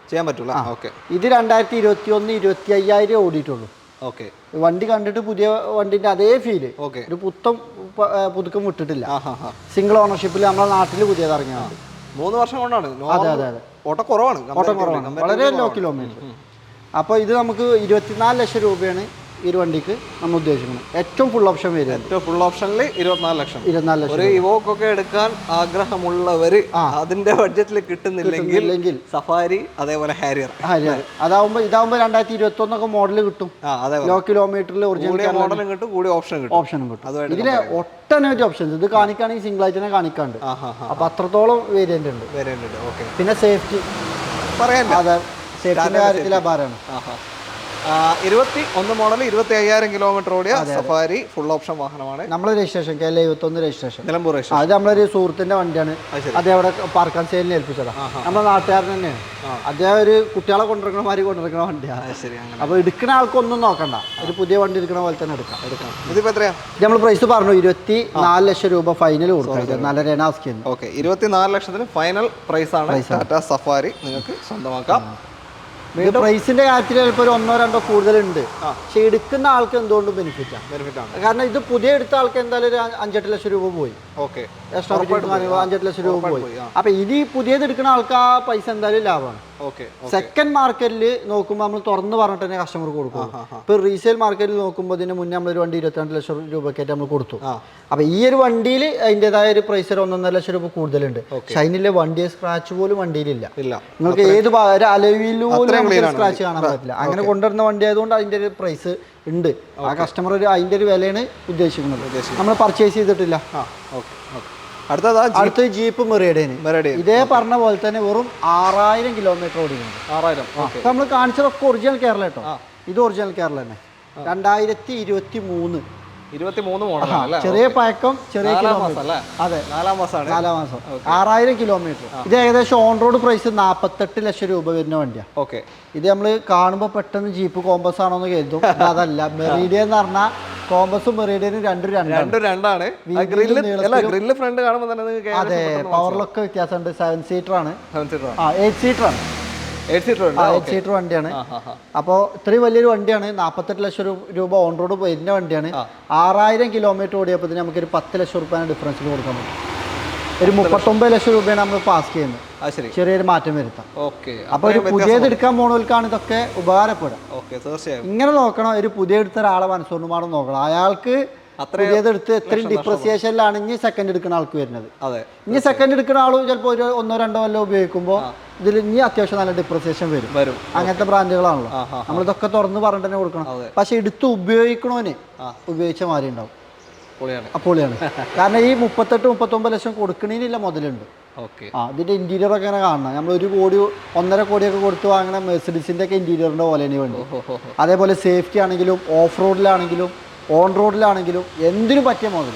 Speaker 1: ഇത് 2021 25,000 ഓടിയിട്ടുള്ളൂ. വണ്ടി കണ്ടിട്ട് പുതിയ വണ്ടിന്റെ അതേ ഫീല്, ഒരു പുതുക്കം വിട്ടിട്ടില്ല. സിംഗിൾ ഓണർഷിപ്പിൽ നമ്മുടെ നാട്ടിൽ പുതിയത് ഇറങ്ങിയാണ്.
Speaker 2: 3 വർഷം കൊണ്ടാണ്.
Speaker 1: അതെ അതെ അതെ.
Speaker 2: ഓട്ടം കുറവാണ്,
Speaker 1: വളരെ ലോ കിലോമീറ്റർ. അപ്പോൾ ഇത് നമുക്ക് 24 ലക്ഷം രൂപയാണ് ഈ ഒരു വണ്ടിക്ക് നമ്മൾ ഉദ്ദേശിക്കുന്നത്. ഏറ്റവും ഫുൾ ഓപ്ഷൻ വരും.
Speaker 2: ഏറ്റവും ഫുൾ ഓപ്ഷനിൽ 24 ലക്ഷം. ഒരു ഇവോക്ക് ഒക്കെ എടുക്കാൻ ആഗ്രഹമുള്ളവർ അതിന്റെ ബഡ്ജറ്റിൽ കിട്ടുന്നില്ലെങ്കിൽ സഫാരി, അതേപോലെ ഹാരിയർ.
Speaker 1: ഇതാകുമ്പോൾ 2021 ഒക്കെ മോഡൽ കിട്ടും. ലോ കിലോമീറ്ററിൽ ഒറിജിനൽ
Speaker 2: മോഡലും കിട്ടും, കൂടി ഓപ്ഷനും കിട്ടും.
Speaker 1: ഇതിലെ ഒട്ടനവധി ഓപ്ഷൻസ്. ഇത് കാണിക്കുകയാണെങ്കിൽ സിംഗിൾ ആയിട്ട് തന്നെ കാണിക്കാണ്ട്. അപ്പൊ അത്രത്തോളം വേരിയന്റ് ഉണ്ട്. പിന്നെ സേഫ്റ്റി പറയാൻ, അതെ, സേഫ്റ്റിന്റെ കാര്യത്തിൽ അപാരമാണ്.
Speaker 2: 21 മോഡൽ 25,000 കിലോമീറ്റർ ഓടിയ സഫാരി ഫുൾ ഓപ്ഷൻ വാഹനമാണ്.
Speaker 1: നമ്മളെ രജിസ്ട്രേഷൻ KL71 രജിസ്ട്രേഷൻ
Speaker 2: നിലമ്പൂർ.
Speaker 1: അത് നമ്മളൊരു സുഹൃത്തിന്റെ വണ്ടിയാണ്. അത് അവിടെ പാർക്കാൻ സെയിലിന് ഏൽപ്പിച്ചതാണ്. നമ്മുടെ നാട്ടുകാരൻ തന്നെയാണ്. അദ്ദേഹം ഒരു കുട്ടികളെ കൊണ്ടിരിക്കണ മാതിരി കൊണ്ടിരിക്കണ വണ്ടിയാണ്. അപ്പൊ എടുക്കുന്ന ആൾക്കൊന്നും നോക്കണ്ട, ഒരു പുതിയ വണ്ടി എടുക്കണ പോലെ തന്നെ എടുക്കാം.
Speaker 2: ഇതിപ്പോ എത്രയാ
Speaker 1: നമ്മൾ പ്രൈസ് പറഞ്ഞു? 24 ലക്ഷം രൂപ ഫൈനൽ കൊടുക്കാം. നല്ല രനാസ്കി.
Speaker 2: 24 ലക്ഷത്തിന് ഫൈനൽ പ്രൈസ് ആണ് ടാറ്റ സഫാരി നിങ്ങൾക്ക് സ്വന്തമാക്കാം.
Speaker 1: പ്രൈസിന്റെ കാര്യത്തിൽ ചിലപ്പോൾ ഒരു 1-2 കൂടുതലുണ്ട്. പക്ഷെ എടുക്കുന്ന ആൾക്ക് എന്തുകൊണ്ടും ബെനിഫിറ്റ് ആണ്. കാരണം ഇത് പുതിയ എടുത്ത ആൾക്ക് എന്തായാലും ഒരു 5-8 ലക്ഷം രൂപ പോയി. 5-8 ലക്ഷം രൂപ പോയി. അപ്പൊ ഇനി പുതിയത് എടുക്കുന്ന ആൾക്ക് ആ പൈസ എന്തായാലും ലാഭമാണ്. സെക്കൻഡ് മാർക്കറ്റിൽ നോക്കുമ്പോൾ നമ്മൾ തുറന്ന് പറഞ്ഞിട്ട് തന്നെ കസ്റ്റമർ കൊടുക്കും. ഇപ്പൊ റീസെയിൽ മാർക്കറ്റിൽ നോക്കുമ്പോൾ ഇതിന് മുന്നേ നമ്മളൊരു വണ്ടി 22 ലക്ഷം രൂപയ്ക്കായിട്ട് നമ്മൾ കൊടുത്തു. അപ്പൊ ഈ ഒരു വണ്ടിയിൽ അതിൻ്റെതായ ഒരു പ്രൈസ് 1.5 ലക്ഷം രൂപ കൂടുതലുണ്ട്. പക്ഷെ അതിനുള്ള വണ്ടിയെ സ്ക്രാച്ച് പോലും വണ്ടിയിലില്ല. നിങ്ങൾക്ക് ഏത് അലവിയിലും സ്ക്രാച്ച് കാണാൻ പറ്റില്ല. അങ്ങനെ കൊണ്ടുവരുന്ന വണ്ടി ആയതുകൊണ്ട് അതിന്റെ ഒരു പ്രൈസ് ഉണ്ട്. ആ കസ്റ്റമർ അതിന്റെ ഒരു വിലയാണ് ഉദ്ദേശിക്കുന്നത്. നമ്മൾ പർച്ചേസ് ചെയ്തിട്ടില്ല. അടുത്ത ജീപ്പ് മെറിഡിയൻ. ഇതേ പറഞ്ഞ പോലെ തന്നെ വെറും 6000 കിലോമീറ്റർ ഓടിക്കുന്നുണ്ട്. 6000. നമ്മൾ കാണിച്ചതൊക്കെ ഒറിജിനൽ കേരള കേട്ടോ. ഇത് ഒറിജിനൽ കേരള തന്നെ. 2023 മോഡൽ. ചെറിയ പഴക്കം, ചെറിയ കിലോമീറ്റർ. അതെ, 4 മാസം. 6000 കിലോമീറ്റർ. ഇത് ഏകദേശം ഓൺ റോഡ് പ്രൈസ് 48 ലക്ഷം രൂപ വരുന്ന വണ്ടിയാണ്. ഇത് നമ്മൾ കാണുമ്പോൾ പെട്ടെന്ന് ജീപ്പ് കോമ്പസ് ആണോന്ന് കരുതും. അതല്ല, മെറീഡിയൻ എന്ന് പറഞ്ഞാൽ കോമ്പസും മെറീഡിയനും രണ്ടാണ്. അതെ, പവറിലൊക്കെ വ്യത്യാസമുണ്ട്. 7 സീറ്റർ ആണ്. 8 സീറ്റർ ആണ്. 8 സീറ്റർ വണ്ടിയാണ്. അപ്പോൾ ഇത്രയും വലിയൊരു വണ്ടിയാണ്. 48 ലക്ഷം രൂപ ഓൺ റോഡ് വരുന്ന വണ്ടിയാണ്. 6000 കിലോമീറ്റർ ഓടിയപ്പോൾ നമുക്കൊരു 10 ലക്ഷം രൂപയാണ് ഡിഫറൻസിൽ കൊടുക്കാൻ പറ്റും. ഒരു 39 ലക്ഷം രൂപയാണ് നമ്മൾ പാസ് ചെയ്യുന്നത്. ചെറിയൊരു മാറ്റം വരുത്താം. അപ്പൊ ഒരു പുതിയത് എടുക്കാൻ പോണവർക്കാണ് ഇതൊക്കെ ഉപകാരപ്പെടുക. ഇങ്ങനെ നോക്കണം. ഒരു പുതിയ എടുത്ത ഒരാളെ മനസ്സൊന്നുമാണം നോക്കണം. അയാൾക്ക് പുതിയത് എടുത്ത് എത്രയും ഡിപ്രസിയേഷനിലാണ് ഇനി സെക്കൻഡ് എടുക്കുന്ന ആൾക്ക് വരുന്നത്. ഇനി സെക്കൻഡ് എടുക്കുന്ന ആളും ചിലപ്പോൾ ഒരു 1-2 കൊല്ലം ഉപയോഗിക്കുമ്പോൾ ഇതിൽ ഇനി അത്യാവശ്യം നല്ല ഡിപ്രസിയേഷൻ വരും. അങ്ങനത്തെ ബ്രാൻഡുകളാണല്ലോ. നമ്മളിതൊക്കെ തുറന്ന് പറഞ്ഞിട്ട് തന്നെ കൊടുക്കണം. പക്ഷെ എടുത്ത് ഉപയോഗിക്കണോന് ഉപയോഗിച്ച മാതിരി ഉണ്ടാവും. അപ്പൊളിയാണ്. കാരണം ഈ 38-39 ലക്ഷം കൊടുക്കണേനില്ല മുതലുണ്ട്. ഇതിന്റെ ഇന്റീരിയർ ഒക്കെ അങ്ങനെ കാണണം. നമ്മൾ 1 കോടി 1.5 കോടിയൊക്കെ കൊടുത്ത് വാങ്ങണ മെഴ്സിഡീസിന്റെ ഒക്കെ ഇന്റീരിയറിന്റെ പോലെ വേണ്ടി. അതേപോലെ സേഫ്റ്റി ആണെങ്കിലും ഓഫ് റോഡിലാണെങ്കിലും ഓൺ റോഡിലാണെങ്കിലും എന്തിനും പറ്റിയ മോഡൽ.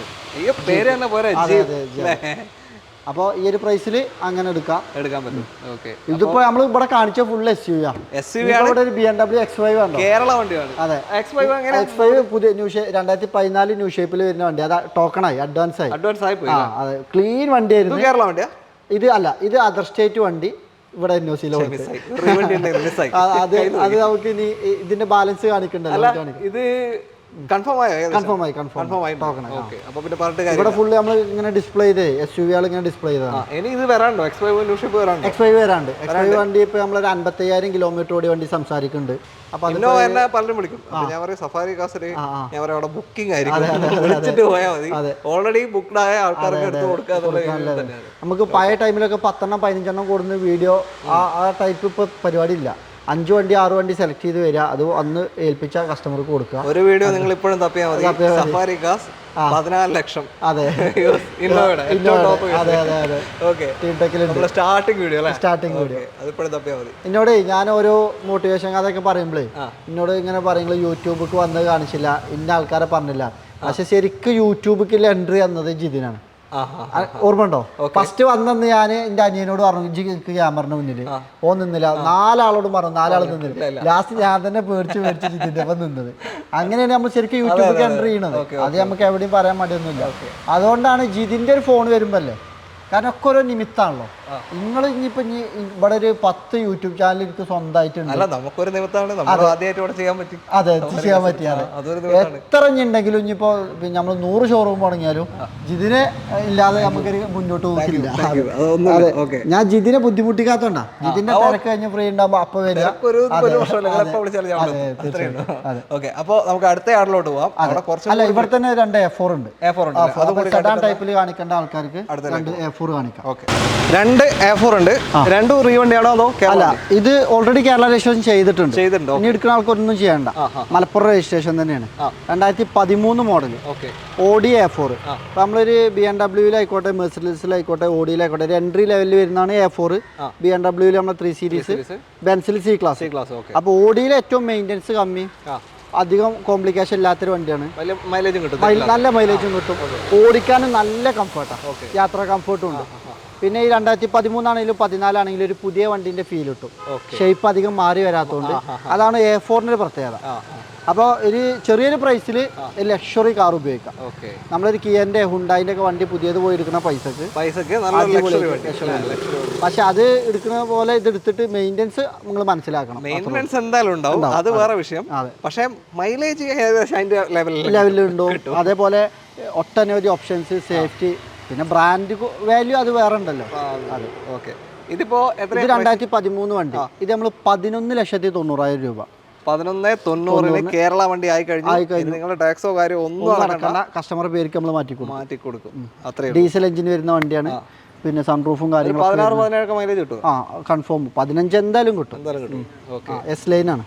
Speaker 1: അപ്പോൾ ഈ ഒരു പ്രൈസിൽ അങ്ങനെ എടുക്കാൻ പറ്റും. ഇതിപ്പോ നമ്മൾ ഇവിടെ കാണിച്ച ഫുൾ SUV ആണ്. ഇവിടെ ഒരു BMW X5 ആണ്. കേരള വണ്ടിയാണ്. അതെ, X5 പുതിയ 2014 ന്യൂ ഷേപ്പിൽ വരുന്ന വണ്ടി. അത് ടോക്കണായി, അഡ്വാൻസ് ആയി. അതെ, ക്ലീൻ വണ്ടിയായിരുന്നു. കേരള വണ്ടിയാ ഇത്? അല്ല, ഇത് അതർ സ്റ്റേറ്റ് വണ്ടി. ഇവിടെ NOC അത് നമുക്ക് ഇനി ഇതിന്റെ ബാലൻസ് കാണിക്കണ്ടല്ലോ. ഇത് ഇവിടെ ഫുള്ള് നമ്മൾ ഇങ്ങനെ ഡിസ്പ്ലേ ചെയ്തേ SUV ഇങ്ങനെ ഡിസ്പ്ലേ ചെയ്തതാണ്. X5 വരാണ്ട്. X5 വണ്ടി ഇപ്പൊ നമ്മളൊരു 55,000 കിലോമീറ്റർ ഓടി വണ്ടി സംസാരിക്കുന്നുണ്ട്. അപ്പൊ പലരും വിളിക്കും. ഞാൻ പറയും സഫാരി കാസില് ഞാൻ പറയാം അവിടെ ബുക്കിംഗ് ആയിരിക്കും, വിളിച്ചിട്ട് പോയാൽ മതി. ഓൾറെഡി ബുക്ക്ഡ് ആയ ആൾക്കാർക്ക് എടുത്ത് കൊടുക്കുക. നമുക്ക് പഴയ ടൈമിലൊക്കെ 10-15 കൊടുക്കുന്ന വീഡിയോ ആ ടൈപ്പ് ഇപ്പൊ പരിപാടി ഇല്ല. 5 വണ്ടി 6 വണ്ടി സെലക്ട് ചെയ്ത് വരിക, അത് അന്ന് ഏൽപ്പിച്ച കസ്റ്റമർക്ക് കൊടുക്കുക. ഒരു വീഡിയോ നിങ്ങൾ ഇപ്പോഴും തപ്പിയാൽ മതി. സഫാരി കാസ് 14 ലക്ഷം. അതെ, സ്റ്റാർട്ടിംഗ് വീഡിയോ അതിപ്പോഴും തപ്പിയാൽ മതി. എന്നോട് ഞാൻ ഓരോ മോട്ടിവേഷൻ അതൊക്കെ പറയുമ്പോഴേ എന്നോട് ഇങ്ങനെ പറയുമ്പോൾ യൂട്യൂബിക്ക് വന്നത് കാണിച്ചില്ല, ഇന്ന ആൾക്കാരെ പറഞ്ഞില്ല. പക്ഷെ ശരിക്കും യൂട്യൂബിൽ എൻട്രി തന്നത് ജിതിനാണ്. ഓർമ്മ ഉണ്ടോ? ഫസ്റ്റ് വന്നെന്ന് ഞാൻ എന്റെ അനിയനോട് പറഞ്ഞു ക്യാമറിന്റെ മുന്നിൽ നിന്നില്ല. 4 ആളോടും പറഞ്ഞു, 4 ആൾ നിന്നില്ല. ലാസ്റ്റ് ഞാൻ തന്നെ പേടിച്ച് ജിതിന്റെ ഒപ്പം നിന്നത്. അങ്ങനെയാണ് നമ്മൾ ശരിക്കും യൂട്യൂബിൽ എൻട്രി ചെയ്യണത്. അത് നമുക്ക് എവിടെയും പറയാൻ മടിയൊന്നുമില്ല. അതുകൊണ്ടാണ് ജിതിന്റെ ഒരു ഫോൺ വരുമ്പോ അല്ലേ, കാരണം ഒക്കെ ഓരോ നിമിത്താണല്ലോ. നിങ്ങൾ ഇനിയിപ്പോ ഇവിടെ ഒരു 10 യൂട്യൂബ് ചാനൽ എനിക്ക് സ്വന്തമായിട്ടുണ്ട്. അതെ, ചെയ്യാൻ പറ്റിയാണ്. എത്ര ഉണ്ടെങ്കിലും ഇനിയിപ്പോ നമ്മൾ 100 ഷോറൂം തുടങ്ങിയാലും ജിതിനെ ഇല്ലാതെ നമുക്കൊരു മുന്നോട്ട് പോകില്ല. അതെ, ഞാൻ ജിതിനെ ബുദ്ധിമുട്ടിക്കാത്തോണ്ടാ. ജിതിന്റെ തിരക്ക് കഴിഞ്ഞ് ഫ്രീ ഉണ്ടാകുമ്പോ അപ്പൊ വരിക. അല്ല, ഇവിടെ തന്നെ 2 A4 ഉണ്ട്. സെഡാൻ ടൈപ്പിൽ കാണിക്കേണ്ട ആൾക്കാർക്ക് 2 A4 A4 കാണിക്കാം.
Speaker 2: ഓക്കെ, 2 A4 ഉണ്ട്. രണ്ടും റീ വണ്ടിയാണോ അതോ
Speaker 1: അല്ല, ഇത് ഓൾറെഡി കേരള രജിസ്ട്രേഷൻ ചെയ്തിട്ടുണ്ട്. ഇനി എടുക്കുന്ന ആൾക്കൊന്നും ചെയ്യണ്ട. മലപ്പുറം രജിസ്ട്രേഷൻ തന്നെയാണ്. 2013 മോഡൽ ഓഡി A4. ഇപ്പം നമ്മളൊരു BMW-ലായിക്കോട്ടെ, മെർസിഡീസിലായിക്കോട്ടെ, ഓഡിയിലായിക്കോട്ടെ, ഒരു എൻട്രി ലെവലിൽ വരുന്നതാണ് A4. BMW നമ്മൾ 3 സീരീസ്, ബെൻസിൽ C ക്ലാസ്. അപ്പോൾ ഓഡിയിൽ ഏറ്റവും മെയിൻ്റെനൻസ് കമ്മി, അധികം കോംപ്ലിക്കേഷൻ ഇല്ലാത്തൊരു വണ്ടിയാണ്. നല്ല മൈലേജും കിട്ടും, ഓടിക്കാനും നല്ല കംഫർട്ടാണ്, യാത്ര കംഫർട്ടും ഉണ്ട്. പിന്നെ ഈ 2013 ആണെങ്കിലും 14 ആണെങ്കിലും ഒരു പുതിയ വണ്ടിന്റെ ഫീൽ കിട്ടും. ഷേപ്പ് അധികം മാറി വരാത്തതുകൊണ്ട് അതാണ് A4-ന്റെ ഒരു പ്രത്യേകത. അപ്പോൾ ഒരു ചെറിയൊരു പ്രൈസിൽ ലക്ഷറി കാർ ഉപയോഗിക്കാം. നമ്മളൊരു കിയന്റെ ഹുണ്ടായിന്റെ ഒക്കെ വണ്ടി പുതിയത് പോയി എടുക്കുന്ന പൈസക്ക് പക്ഷെ അത് എടുക്കുന്ന പോലെ ഇത് എടുത്തിട്ട് മെയിൻ്റെനൻസ് നിങ്ങൾ മനസ്സിലാക്കണം.
Speaker 2: മെയിൻ്റെനൻസ് എന്തായാലും ഉണ്ടാവും, അത് വേറെ വിഷയം. പക്ഷേ മൈലേജ്
Speaker 1: ലെവലുണ്ടോ, അതേപോലെ ഒട്ടനവധി ഓപ്ഷൻസ്, സേഫ്റ്റി, പിന്നെ ബ്രാൻഡ് വാല്യൂ അത് വേറെ ഉണ്ടല്ലോ.
Speaker 2: അതെ, ഓക്കെ. ഇതിപ്പോ
Speaker 1: ഇത് 2013 വണ്ടി. ഇത് നമ്മൾ 11,90,000 രൂപ.
Speaker 2: 11,90,000 കേരള വണ്ടി ആയി കഴിഞ്ഞു. നിങ്ങളുടെ ടാക്സോ കാര്യമോ ഒന്നും നടക്കണ്ട,
Speaker 1: കസ്റ്റമർ പേർക്ക് നമ്മൾ മാറ്റി കൊടുക്കും.
Speaker 2: ഡീസൽ
Speaker 1: എഞ്ചിൻ വരുന്ന വണ്ടിയാണ്. പിന്നെ സൺറൂഫും കാര്യങ്ങളും
Speaker 2: 16-17 മൈലേജ് കിട്ടും.
Speaker 1: കൺഫേം 15 എന്തായാലും കിട്ടും. എസ് ലൈൻ ആണ്,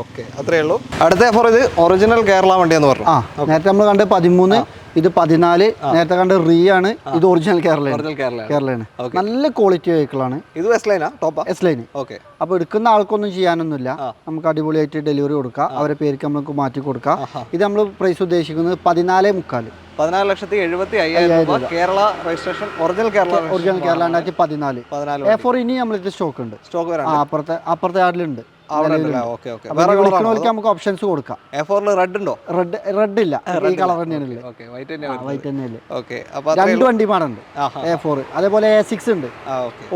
Speaker 2: ഓക്കെ, അത്രേ ഉള്ളൂ. അടുത്ത A4 ഇത് ഒറിജിനൽ കേരള വണ്ടിയാന്ന് പറഞ്ഞു.
Speaker 1: നേരത്തെ നമ്മൾ കണ്ട് 13, ഇത് 14. നേരത്തെ കണ്ട് റീ ആണ്, ഇത് ഒറിജിനൽ കേരളയാണ്. നല്ല ക്വാളിറ്റി വെഹിക്കിൾ ആണ്.
Speaker 2: ഇത് എസ് ലൈൻ.
Speaker 1: അപ്പൊ എടുക്കുന്ന ആൾക്കൊന്നും ചെയ്യാനൊന്നുമില്ല, നമുക്ക് അടിപൊളിയായിട്ട് ഡെലിവറി കൊടുക്കാം, അവരെ പേർക്ക് നമുക്ക് മാറ്റി കൊടുക്കാം. ഇത് നമ്മൾ പ്രൈസ് ഉദ്ദേശിക്കുന്നത് 14,45.
Speaker 2: 14,70,75,000 രൂപ. Kerala registration, original Kerala
Speaker 1: 2014. A4 ഇനി നമ്മളിത് സ്റ്റോക്ക് ഉണ്ട്. അപ്പുറത്തെ ആടിലുണ്ട്. നമുക്ക് ഓപ്ഷൻസ് കൊടുക്കാം.
Speaker 2: റെഡ് ഉണ്ടോ?
Speaker 1: റെഡ് ഇല്ല, ഈ കളർ തന്നെയാണ്. രണ്ട് വണ്ടി മാറുണ്ട് A4. അതേപോലെ A6 ഉണ്ട്,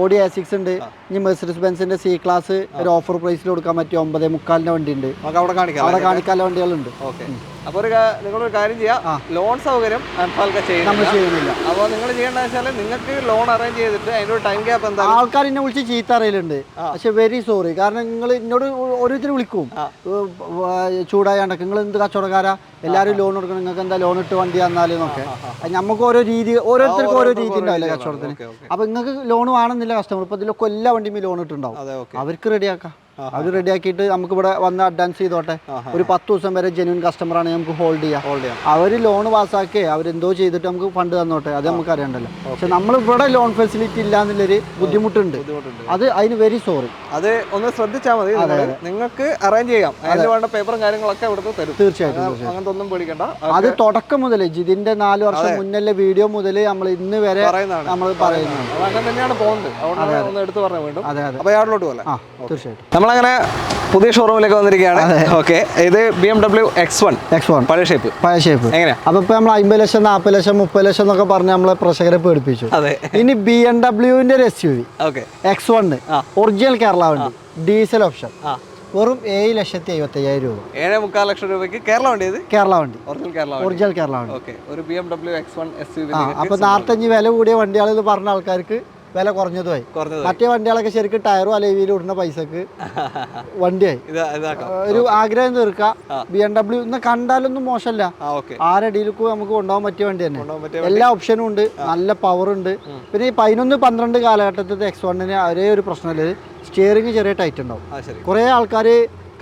Speaker 1: ഓഡി A6 ഉണ്ട്. ഇനി മെർസിഡീസ് ബെൻസിന്റെ C ക്ലാസ് ഒരു ഓഫർ പ്രൈസിൽ കൊടുക്കാൻ പറ്റിയ 9,45 വണ്ടി ഉണ്ട്. അവിടെ കാണിക്കാനുള്ള വണ്ടികളുണ്ട്.
Speaker 2: അപ്പോൾ നിങ്ങളൊരു കാര്യം ചെയ്യാം, ലോൺ സൗകര്യം
Speaker 1: നമ്മൾ ചെയ്യുന്നില്ല.
Speaker 2: അപ്പോൾ നിങ്ങൾ ചെയ്യേണ്ടത് വെച്ചാൽ നിങ്ങൾക്ക് ലോൺ അറേഞ്ച് ചെയ്തിട്ട് അതിൻ്റെ ഒരു ടൈം ഗ്യാപ്പ് എന്താ.
Speaker 1: ആൾക്കാർ എന്നെ വിളിച്ച് ചീത്ത അറിയലുണ്ട്, പക്ഷെ വെരി സോറി. കാരണം നിങ്ങൾ എന്നോട് ഓരോരുത്തർ വിളിക്കും ചൂടായാണ്ടൊക്കെ, നിങ്ങൾ എന്ത് കച്ചവടക്കാരാ, എല്ലാവരും ലോൺ കൊടുക്കണം, നിങ്ങൾക്ക് എന്താ ലോൺ ഇട്ട് വണ്ടി തന്നാലെന്നൊക്കെ. നമുക്ക് ഓരോ രീതി, ഓരോരുത്തർക്കും ഓരോ രീതി ഉണ്ടാവില്ല കച്ചവടത്തിന്. അപ്പൊ നിങ്ങൾക്ക് ലോൺ വേണമെന്നില്ല കസ്റ്റമർ. ഇപ്പൊ ഇതിലൊക്കെ എല്ലാ വണ്ടിയും ലോൺ ഇട്ടുണ്ടാവും, അവർക്ക് റെഡിയാക്കാം. അത് റെഡിയാക്കിയിട്ട് നമുക്ക് ഇവിടെ വന്ന് അഡ്വാൻസ് ചെയ്തോട്ടെ. ഒരു 10 ദിവസം വരെ ജെന്യൂൻ കസ്റ്റമറാണ്, നമുക്ക് ഹോൾഡ് ചെയ്യാം. അവർ ലോൺ പാസ്സാക്കി അവരെന്തോ ചെയ്തിട്ട് നമുക്ക് ഫണ്ട് തന്നോട്ടെ, അത് നമുക്ക് അറിയണ്ടല്ലോ. പക്ഷെ നമ്മൾ ഇവിടെ ലോൺ ഫെസിലിറ്റി ഇല്ല എന്നുള്ളൊരു ബുദ്ധിമുട്ടുണ്ട്. അത് അതിന് വെരി സോറി.
Speaker 2: അത് ഒന്ന് ശ്രദ്ധിച്ചാൽ മതി. നിങ്ങൾക്ക് അറേഞ്ച് ചെയ്യാം, അതിന് വേണ്ട പേപ്പറും കാര്യങ്ങളൊക്കെ ഇവിടുത്തെ തരും.
Speaker 1: തീർച്ചയായിട്ടും,
Speaker 2: അങ്ങനത്തെ ഒന്നും പേടിക്കണ്ട.
Speaker 1: അത് തുടക്കം മുതൽ ഇതിന്റെ 4 വർഷം മുന്നല്ലേ വീഡിയോ മുതൽ നമ്മൾ ഇന്ന് വരെ നമ്മൾ പറയുന്നതാണ്.
Speaker 2: അങ്ങനെ തന്നെയാണ് പോകുന്നത്. അതുകൊണ്ട് ഒന്ന് എടുത്ത് പറഞ്ഞു വേണ്ടും. അപ്പോൾ യാർഡിലോട്ട് പോലെ
Speaker 1: തീർച്ചയായിട്ടും
Speaker 2: നമ്മളങ്ങനെ പുതിയ ഷോറൂമിലേക്ക് വന്നിരിക്കുകയാണ്. ഓക്കെ, ഇത് BMW X1 പഴയ ഷേപ്പ് എങ്ങനെയാ?
Speaker 1: അപ്പൊ ഇപ്പൊ നമ്മൾ 50 ലക്ഷം 40 ലക്ഷം 30 ലക്ഷം എന്നൊക്കെ പറഞ്ഞ് നമ്മളെ പ്രേക്ഷകരെ പേടിപ്പിച്ചു. ഇനി BMW-ന്റെ ഒരു SUV X1 ഒറിജിനൽ കേരള വണ്ടി, ഡീസൽ ഓപ്ഷൻ, വെറും 7,75,000 രൂപ.
Speaker 2: 7.25 ലക്ഷം രൂപയ്ക്ക് കേരള വണ്ടി. ഇത്
Speaker 1: കേരള വണ്ടി,
Speaker 2: ഒറിജിനൽ
Speaker 1: കേരള വണ്ടി.
Speaker 2: ഓക്കെ, ഒരു BMW X1 SUV.
Speaker 1: അപ്പൊ 45 വില കൂടിയ വണ്ടികൾ പറഞ്ഞ ആൾക്കാർക്ക് വില കുറഞ്ഞതുമായി. മറ്റേ വണ്ടികളൊക്കെ ശരിക്കും ടയറും അലവിയിലും ഇടുന്ന പൈസക്ക് വണ്ടിയായി. ഒരു ആഗ്രഹം തീർക്കാം. BMW ഇന്ന് കണ്ടാലൊന്നും മോശമല്ല, ആരടിയിലേക്കും നമുക്ക് കൊണ്ടുപോകാൻ പറ്റിയ വണ്ടി തന്നെ. എല്ലാ ഓപ്ഷനും ഉണ്ട്, നല്ല പവർ ഉണ്ട്. പിന്നെ ഈ 11-12 കാലഘട്ടത്തിലെ X1-ന് ഒരേ ഒരു പ്രശ്നമില്ല, സ്റ്റിയറിംഗ് ചെറിയ ടൈറ്റ് ഉണ്ടാവും. കുറേ ആൾക്കാർ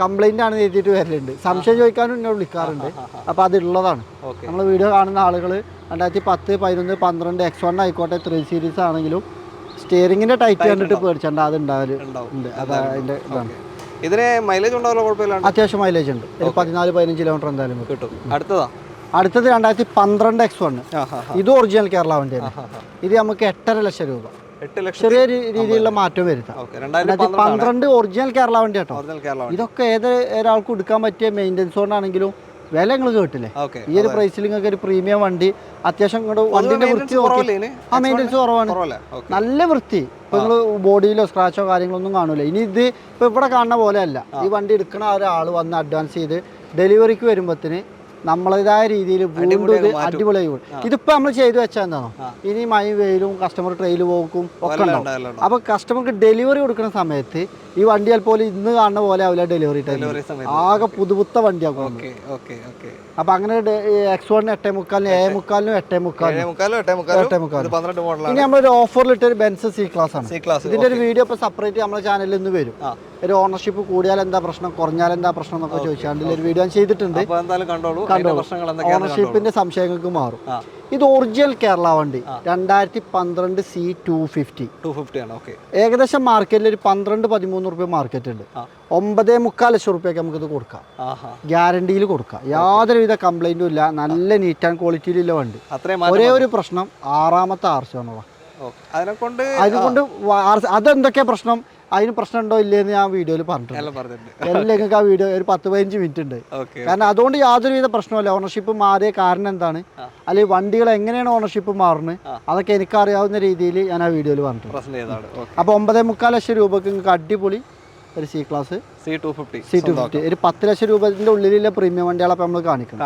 Speaker 1: കംപ്ലൈന്റ് ആണ് എഴുതിയിട്ട് വരലുണ്ട്, സംശയം ചോദിക്കാനും എന്നെ വിളിക്കാറുണ്ട്. അപ്പോൾ അതുള്ളതാണ്. നമ്മൾ വീഡിയോ കാണുന്ന ആളുകൾ 2010, 11, 12 X1 ആയിക്കോട്ടെ, 3 സീരീസ് ആണെങ്കിലും സ്റ്റിയറിംഗിന്റെ ടൈറ്റ് കണ്ടിട്ട് പേടിച്ചണ്ട, അത് ഉണ്ടാവലുണ്ട്. അതിന്റെ ഇതാണ്.
Speaker 2: ഇതിന് മൈലേജ് ഉണ്ടാവില്ല, കുഴപ്പമില്ല,
Speaker 1: അത്യാവശ്യം മൈലേജ് ഉണ്ട്. 14-15 കിലോമീറ്റർ എന്തായാലും കിട്ടും. അടുത്തത് 2012 X1. ഇത് ഒറിജിനൽ കേരള വണ്ടിയാണ്. ഇത് നമുക്ക് 8.5 ലക്ഷം രൂപ, ചെറിയ രീതിയിലുള്ള മാറ്റം വരുത്താം. 2012 ഒറിജിനൽ കേരള വണ്ടി കേട്ടോ. ഇതൊക്കെ ഏത് ഒരാൾക്കും എടുക്കാൻ പറ്റിയ മെയിൻ്റെനൻസ് കൊണ്ടാണെങ്കിലും വില നിങ്ങൾ കേട്ടില്ലേ. ഈ ഒരു പ്രൈസിൽ നിങ്ങൾക്ക് ഒരു പ്രീമിയം വണ്ടി, അത്യാവശ്യം വണ്ടിന്റെ വൃത്തി മെയിൻ്റെനൻസ് കുറവാണ്, നല്ല വൃത്തി. ഇപ്പൊ നിങ്ങൾ ബോഡിയിലോ സ്ക്രാച്ചോ കാര്യങ്ങളൊന്നും കാണൂല. ഇനി ഇത് ഇപ്പൊ ഇവിടെ കാണുന്ന പോലെ അല്ല. ഈ വണ്ടി എടുക്കുന്ന ഒരാൾ വന്ന് അഡ്വാൻസ് ചെയ്ത് ഡെലിവറിക്ക് വരുമ്പോഴത്തേന് നമ്മളേതായ രീതിയിൽ വീണ്ടും ഇത് അടിപൊളിയായി പോകും. ഇതിപ്പോ നമ്മൾ ചെയ്തു വെച്ചാൽ എന്താണോ, ഇനി മഴ വെയിലും കസ്റ്റമർ ട്രെയിൽ പോക്കും ഒക്കെ ഉണ്ടാവും. അപ്പൊ കസ്റ്റമർക്ക് ഡെലിവറി കൊടുക്കുന്ന സമയത്ത് ഈ വണ്ടി ചിലപ്പോൾ ഇന്ന് കാണുന്ന പോലെ ആവില്ല ഡെലിവറി ടൈം, ആകെ പുതുപുത്ത വണ്ടിയാക്കും. അപ്പൊ അങ്ങനെ X1 8.75, 8.75. ഇനി നമ്മളൊരു ഓഫറിൽ ഇട്ടൊരു ബെൻസ് സി ക്ലാസ് ആണ്. ഇതിന്റെ ഒരു വീഡിയോ ഇപ്പൊ സെപ്പറേറ്റ് നമ്മുടെ ചാനലിൽ നിന്ന് വരും. ഒരു ഓണർഷിപ്പ് കൂടിയാൽ എന്താ പ്രശ്നം, കുറഞ്ഞാൽ എന്താ പ്രശ്നം എന്നൊക്കെ ചോദിച്ചാൽ ഒരു വീഡിയോ ഞാൻ ചെയ്തിട്ടുണ്ട്. ഓണർഷിപ്പിന്റെ സംശയങ്ങൾക്ക് മാറും. ഇത് ഒറിജിനൽ കേരള വണ്ടി 2012 C250
Speaker 2: ആണ്.
Speaker 1: ഏകദേശം മാർക്കറ്റിൽ ഒരു 12-13 റുപ്യ മാർക്കറ്റ് ഉണ്ട്. 9.25 ലക്ഷം റുപ്യക്ക് നമുക്കിത് കൊടുക്കാം, ഗ്യാരണ്ടിയിൽ കൊടുക്കാം. യാതൊരുവിധ കംപ്ലൈന്റും ഇല്ല, നല്ല നീറ്റ് ആൻഡ് ക്വാളിറ്റിയിലുള്ള വണ്ടി. ഒരേ ഒരു പ്രശ്നം 6ാമത്തെ RC ആണുള്ള. അതുകൊണ്ട് അതെന്തൊക്കെയാ പ്രശ്നം, അതിന് പ്രശ്നം ഉണ്ടോ ഇല്ലേന്ന് ഞാൻ വീഡിയോയിൽ പറഞ്ഞിട്ടുണ്ട്. എല്ലാം നിങ്ങൾക്ക് ആ വീഡിയോ ഒരു 10-15 മിനിറ്റ് ഉണ്ട്. കാരണം അതുകൊണ്ട് യാതൊരുവിധ പ്രശ്നമല്ല. ഓണർഷിപ്പ് മാറിയ കാരണം എന്താണ്, അല്ലെങ്കിൽ വണ്ടികൾ എങ്ങനെയാണ് ഓണർഷിപ്പ് മാറുന്നത്, അതൊക്കെ എനിക്കറിയാവുന്ന രീതിയിൽ ഞാൻ ആ വീഡിയോയിൽ പറഞ്ഞിട്ടുണ്ട്. അപ്പോൾ 9.25 ലക്ഷം രൂപക്ക് നിങ്ങൾക്ക് അടിപൊളി ഒരു സി ക്ലാസ് C250 ഒരു 10 ലക്ഷം രൂപത്തിന്റെ ഉള്ളിലുള്ള പ്രീമിയം വണ്ടികളൊക്കെ നമ്മൾ കാണിക്കുന്നത്.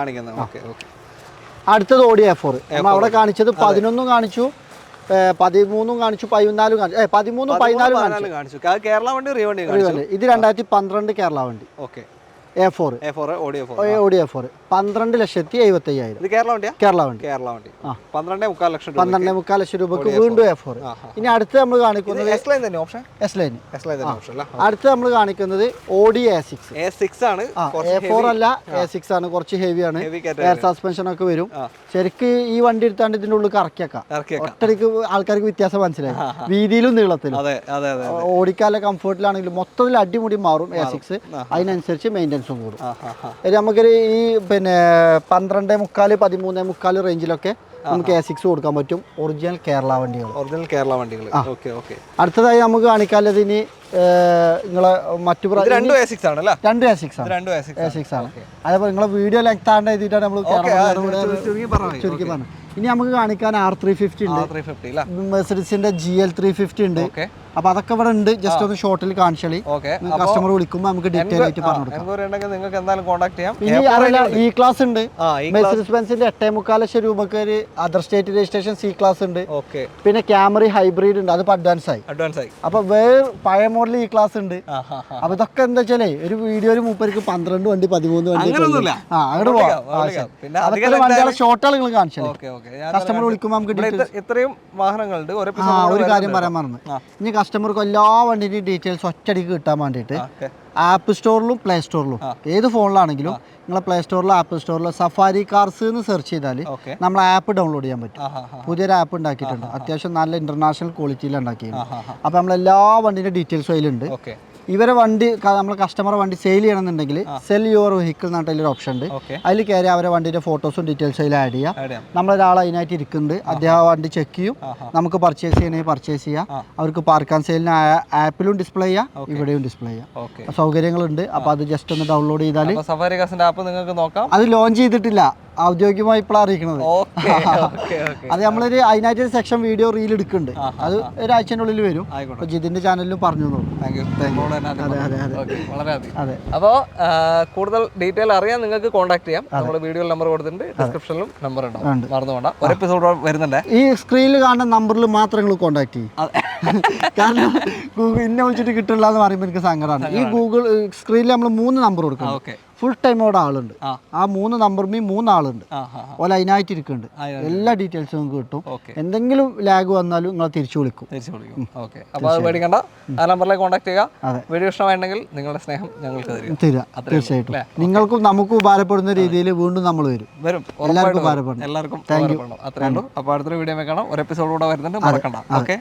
Speaker 1: അടുത്തത് Audi A4. നമ്മൾ അവിടെ കാണിച്ചത് 11 കാണിച്ചു, 13 കാണിച്ചു, 14 കാണിച്ചു, 13, 14 കാണിച്ചു.
Speaker 2: കേരള വണ്ടി
Speaker 1: ഇത് 2012 കേരള വണ്ടി A4 Audi A4 12,75,000. കേരള വണ്ടി 12.25 ലക്ഷം രൂപക്ക് വീണ്ടും A4. ഇനി അടുത്ത് നമ്മൾ കാണിക്കുന്നത് അടുത്ത് നമ്മൾ കാണിക്കുന്നത് Audi A6
Speaker 2: ആണ്.
Speaker 1: A4 അല്ല, A6 ആണ്. കുറച്ച് ഹെവിയാണ്, എയർ സസ്പെൻഷൻ ഒക്കെ വരും. ശരിക്ക് ഈ വണ്ടി എടുത്താണ്ട് ഇതിന്റെ ഉള്ളിൽ കറക്കിയേക്കാം. ഒറ്റയ്ക്ക് ആൾക്കാർക്ക് വ്യത്യാസം മനസ്സിലായി, വീതിയിലും നീളത്തിലും. ഓടിക്കാനുള്ള കംഫർട്ടിലാണെങ്കിലും മൊത്തത്തിൽ അടിമുടി മാറും A6. അതിനനുസരിച്ച് മെയിൻ്റെനൻസും കൂടും. നമുക്കൊരു ഈ പിന്നെ 12.25, 13.25 റേഞ്ചിലൊക്കെ നമുക്ക് A6 കൊടുക്കാൻ പറ്റും. ഒറിജിനൽ കേരള വണ്ടികൾ. അടുത്തതായി നമുക്ക് കാണിക്കാനുള്ളത് ഇനി നിങ്ങളെ മറ്റു രണ്ട് A6 ആണ്. അതേപോലെ നിങ്ങളെ വീഡിയോ ലെങ്ത് ആണ്ട് എഴുതിയിട്ടാണ് നമ്മൾ ചുരുക്കി പറഞ്ഞു. ഇനി നമുക്ക് കാണിക്കാൻ R350 ഉണ്ട്, മെർസിഡീസിന്റെ GL 350 ഉണ്ട്. അപ്പൊ അതൊക്കെ ഇവിടെ ഉണ്ട്. ജസ്റ്റ് ഒന്ന് ഷോർട്ടിൽ കാണിച്ചാൽ കസ്റ്റമർ വിളിക്കുമ്പോൾ നമുക്ക് ഡീറ്റെയിൽ ആയിട്ട് പറഞ്ഞു കൊടുക്കാം. ഇനി അറിയില്ല ഈ ക്ലാസ് ഉണ്ട്, മെർസിഡീസ് ബെൻസിന്റെ 8.25 ലക്ഷം രൂപക്ക് ഒരു other state registration C class ഉണ്ട്. പിന്നെ ക്യാമറി ഹൈബ്രിഡ് ഉണ്ട്, അതിപ്പോ അഡ്വാൻസ് ആയി. അപ്പൊ വേറെ പഴയ മോഡൽ ഈ ക്ലാസ് ഉണ്ട്. അപ്പൊ ഇതൊക്കെ എന്താ വെച്ചാലേ ഒരു വീഡിയോയിൽ 12 വണ്ടി 13 വണ്ടി അങ്ങോട്ട് പോവാം. അതൊക്കെ വണ്ടികളെ ഷോർട്ടുകൾ നിങ്ങൾ കാണിച്ചാൽ കസ്റ്റമർ വിളിക്കുമ്പോൾ നമുക്ക്
Speaker 2: ഇത്രയും വാഹനങ്ങളുണ്ട്.
Speaker 1: ഒരു കാര്യം പറയാൻ മറന്നു, ഇനി കസ്റ്റമർക്ക് എല്ലാ വണ്ടിന്റെയും ഡീറ്റെയിൽസ് ഒറ്റയടിക്ക് കിട്ടാൻ വേണ്ടിയിട്ട് ആപ്പ് സ്റ്റോറിലും പ്ലേ സ്റ്റോറിലും ഏത് ഫോണിലാണെങ്കിലും നിങ്ങളെ പ്ലേ സ്റ്റോറിലോ ആപ്പ് സ്റ്റോറിലോ സഫാരി കാർസ് എന്ന് സെർച്ച് ചെയ്താൽ നമ്മൾ ആപ്പ് ഡൗൺലോഡ് ചെയ്യാൻ പറ്റും. പുതിയൊരു ആപ്പ് ഉണ്ടാക്കിയിട്ടുണ്ട്, അത്യാവശ്യം നല്ല ഇന്റർനാഷണൽ ക്വാളിറ്റിയിൽ ഉണ്ടാക്കിയിട്ടുണ്ട്. അപ്പോൾ നമ്മളെല്ലാ വണ്ടിൻ്റെ ഡീറ്റെയിൽസും അതിലുണ്ട്. ഇവരെ വണ്ടി നമ്മൾ കസ്റ്റമർ വണ്ടി സെയിൽ ചെയ്യണമെന്നുണ്ടെങ്കിൽ സെൽ യുവർ വെഹിക്കിൾ എന്ന് പറഞ്ഞിട്ടൊരു ഓപ്ഷൻ ഉണ്ട്. അതിൽ കയറി അവരെ വണ്ടിയുടെ ഫോട്ടോസും ഡീറ്റെയിൽസും അതിൽ ആഡ് ചെയ്യാം. നമ്മളൊരാൾ അതിനായിട്ട് ഇരിക്കുന്നുണ്ട്, അദ്ദേഹം വണ്ടി ചെക്ക് ചെയ്യും. നമുക്ക് പർച്ചേസ് ചെയ്യണമെങ്കിൽ പർച്ചേസ് ചെയ്യാം. അവർക്ക് പാർക്ക് ആൻഡ് സെയിലിന് ആപ്പിലും ഡിസ്പ്ലേ ചെയ്യാം, ഇവിടെയും ഡിസ്പ്ലേ ചെയ്യാം. സൗകര്യങ്ങളുണ്ട്. അപ്പോൾ അത് ജസ്റ്റ് ഒന്ന് ഡൗൺലോഡ് ചെയ്താൽ
Speaker 2: സഫാരി കാർസിന്റെ ആപ്പ് നിങ്ങൾക്ക് നോക്കാം.
Speaker 1: അത് ലോഞ്ച് ചെയ്തിട്ടില്ല, ഔദ്യോഗികമായി ഇപ്പോഴാണ് അറിയിക്കുന്നത്. അത് നമ്മളൊരു അതിനായിട്ടൊരു സെക്ഷൻ വീഡിയോ റീൽ എടുക്കുന്നുണ്ട്, അത് ഒരാഴ്ചൻ്റെ ഉള്ളിൽ വരും. അപ്പോൾ ജിതിന്റെ ചാനലിലും പറഞ്ഞു തന്നു.
Speaker 2: അപ്പോൾ കൂടുതൽ ഡീറ്റെയിൽ അറിയാൻ നിങ്ങൾക്ക് കോൺടാക്ട് ചെയ്യാം. നമ്മുടെ വീഡിയോയിൽ നമ്പർ കൊടുത്തിട്ടുണ്ട്, ഡിസ്ക്രിപ്ഷനിലും നമ്പർ ഉണ്ടാവും, മറന്നുകൊണ്ട. ഒരു എപ്പിസോഡ് വരുന്നുണ്ട്.
Speaker 1: ഈ സ്ക്രീനിൽ കാണുന്ന നമ്പറിൽ മാത്രം നിങ്ങൾ കോൺടാക്ട് ചെയ്യും. കാരണം ഗൂഗിൾ ഇന്നെ വിളിച്ചിട്ട് കിട്ടില്ല എന്ന് പറയുമ്പോൾ എനിക്ക് സങ്കടമാണ്. ഈ ഗൂഗിൾ സ്ക്രീനിൽ നമ്മൾ 3 നമ്പർ കൊടുക്കണം. ഫുൾ ടൈം അവിടെ ആളുണ്ട്. ആ 3 നമ്പറിൽ 3 ആളുണ്ട്. ഓല അതിനായിട്ട് ഇരിക്കുന്നുണ്ട്. എല്ലാ ഡീറ്റെയിൽസും നിങ്ങൾക്ക് കിട്ടും. എന്തെങ്കിലും ലാഗ് വന്നാലും നിങ്ങൾ തിരിച്ചു വിളിക്കും.
Speaker 2: അപ്പോൾ അത് പേടിക്കണ്ട, ആ നമ്പറിലേക്ക് കോൺടാക്ട് ചെയ്യുക. വീഡിയോ ഇഷ്ടമായിട്ടുണ്ടെങ്കിൽ നിങ്ങളുടെ സ്നേഹം ഞങ്ങൾക്ക്
Speaker 1: തരാം. തീർച്ചയായിട്ടും നിങ്ങൾക്കും നമുക്കും ഉപകാരപ്പെടുന്ന രീതിയിൽ വീണ്ടും നമ്മൾ വരും. എല്ലാവർക്കും ഉപകാരപ്പെടും.
Speaker 2: അത്രേ ഉള്ളൂ. അപ്പോൾ അടുത്തൊരു വീഡിയോ കാണാം. ഒരു എപ്പിസോഡ് കൂടെ വരുന്നുണ്ട്, മറക്കണ്ട. ഓക്കെ.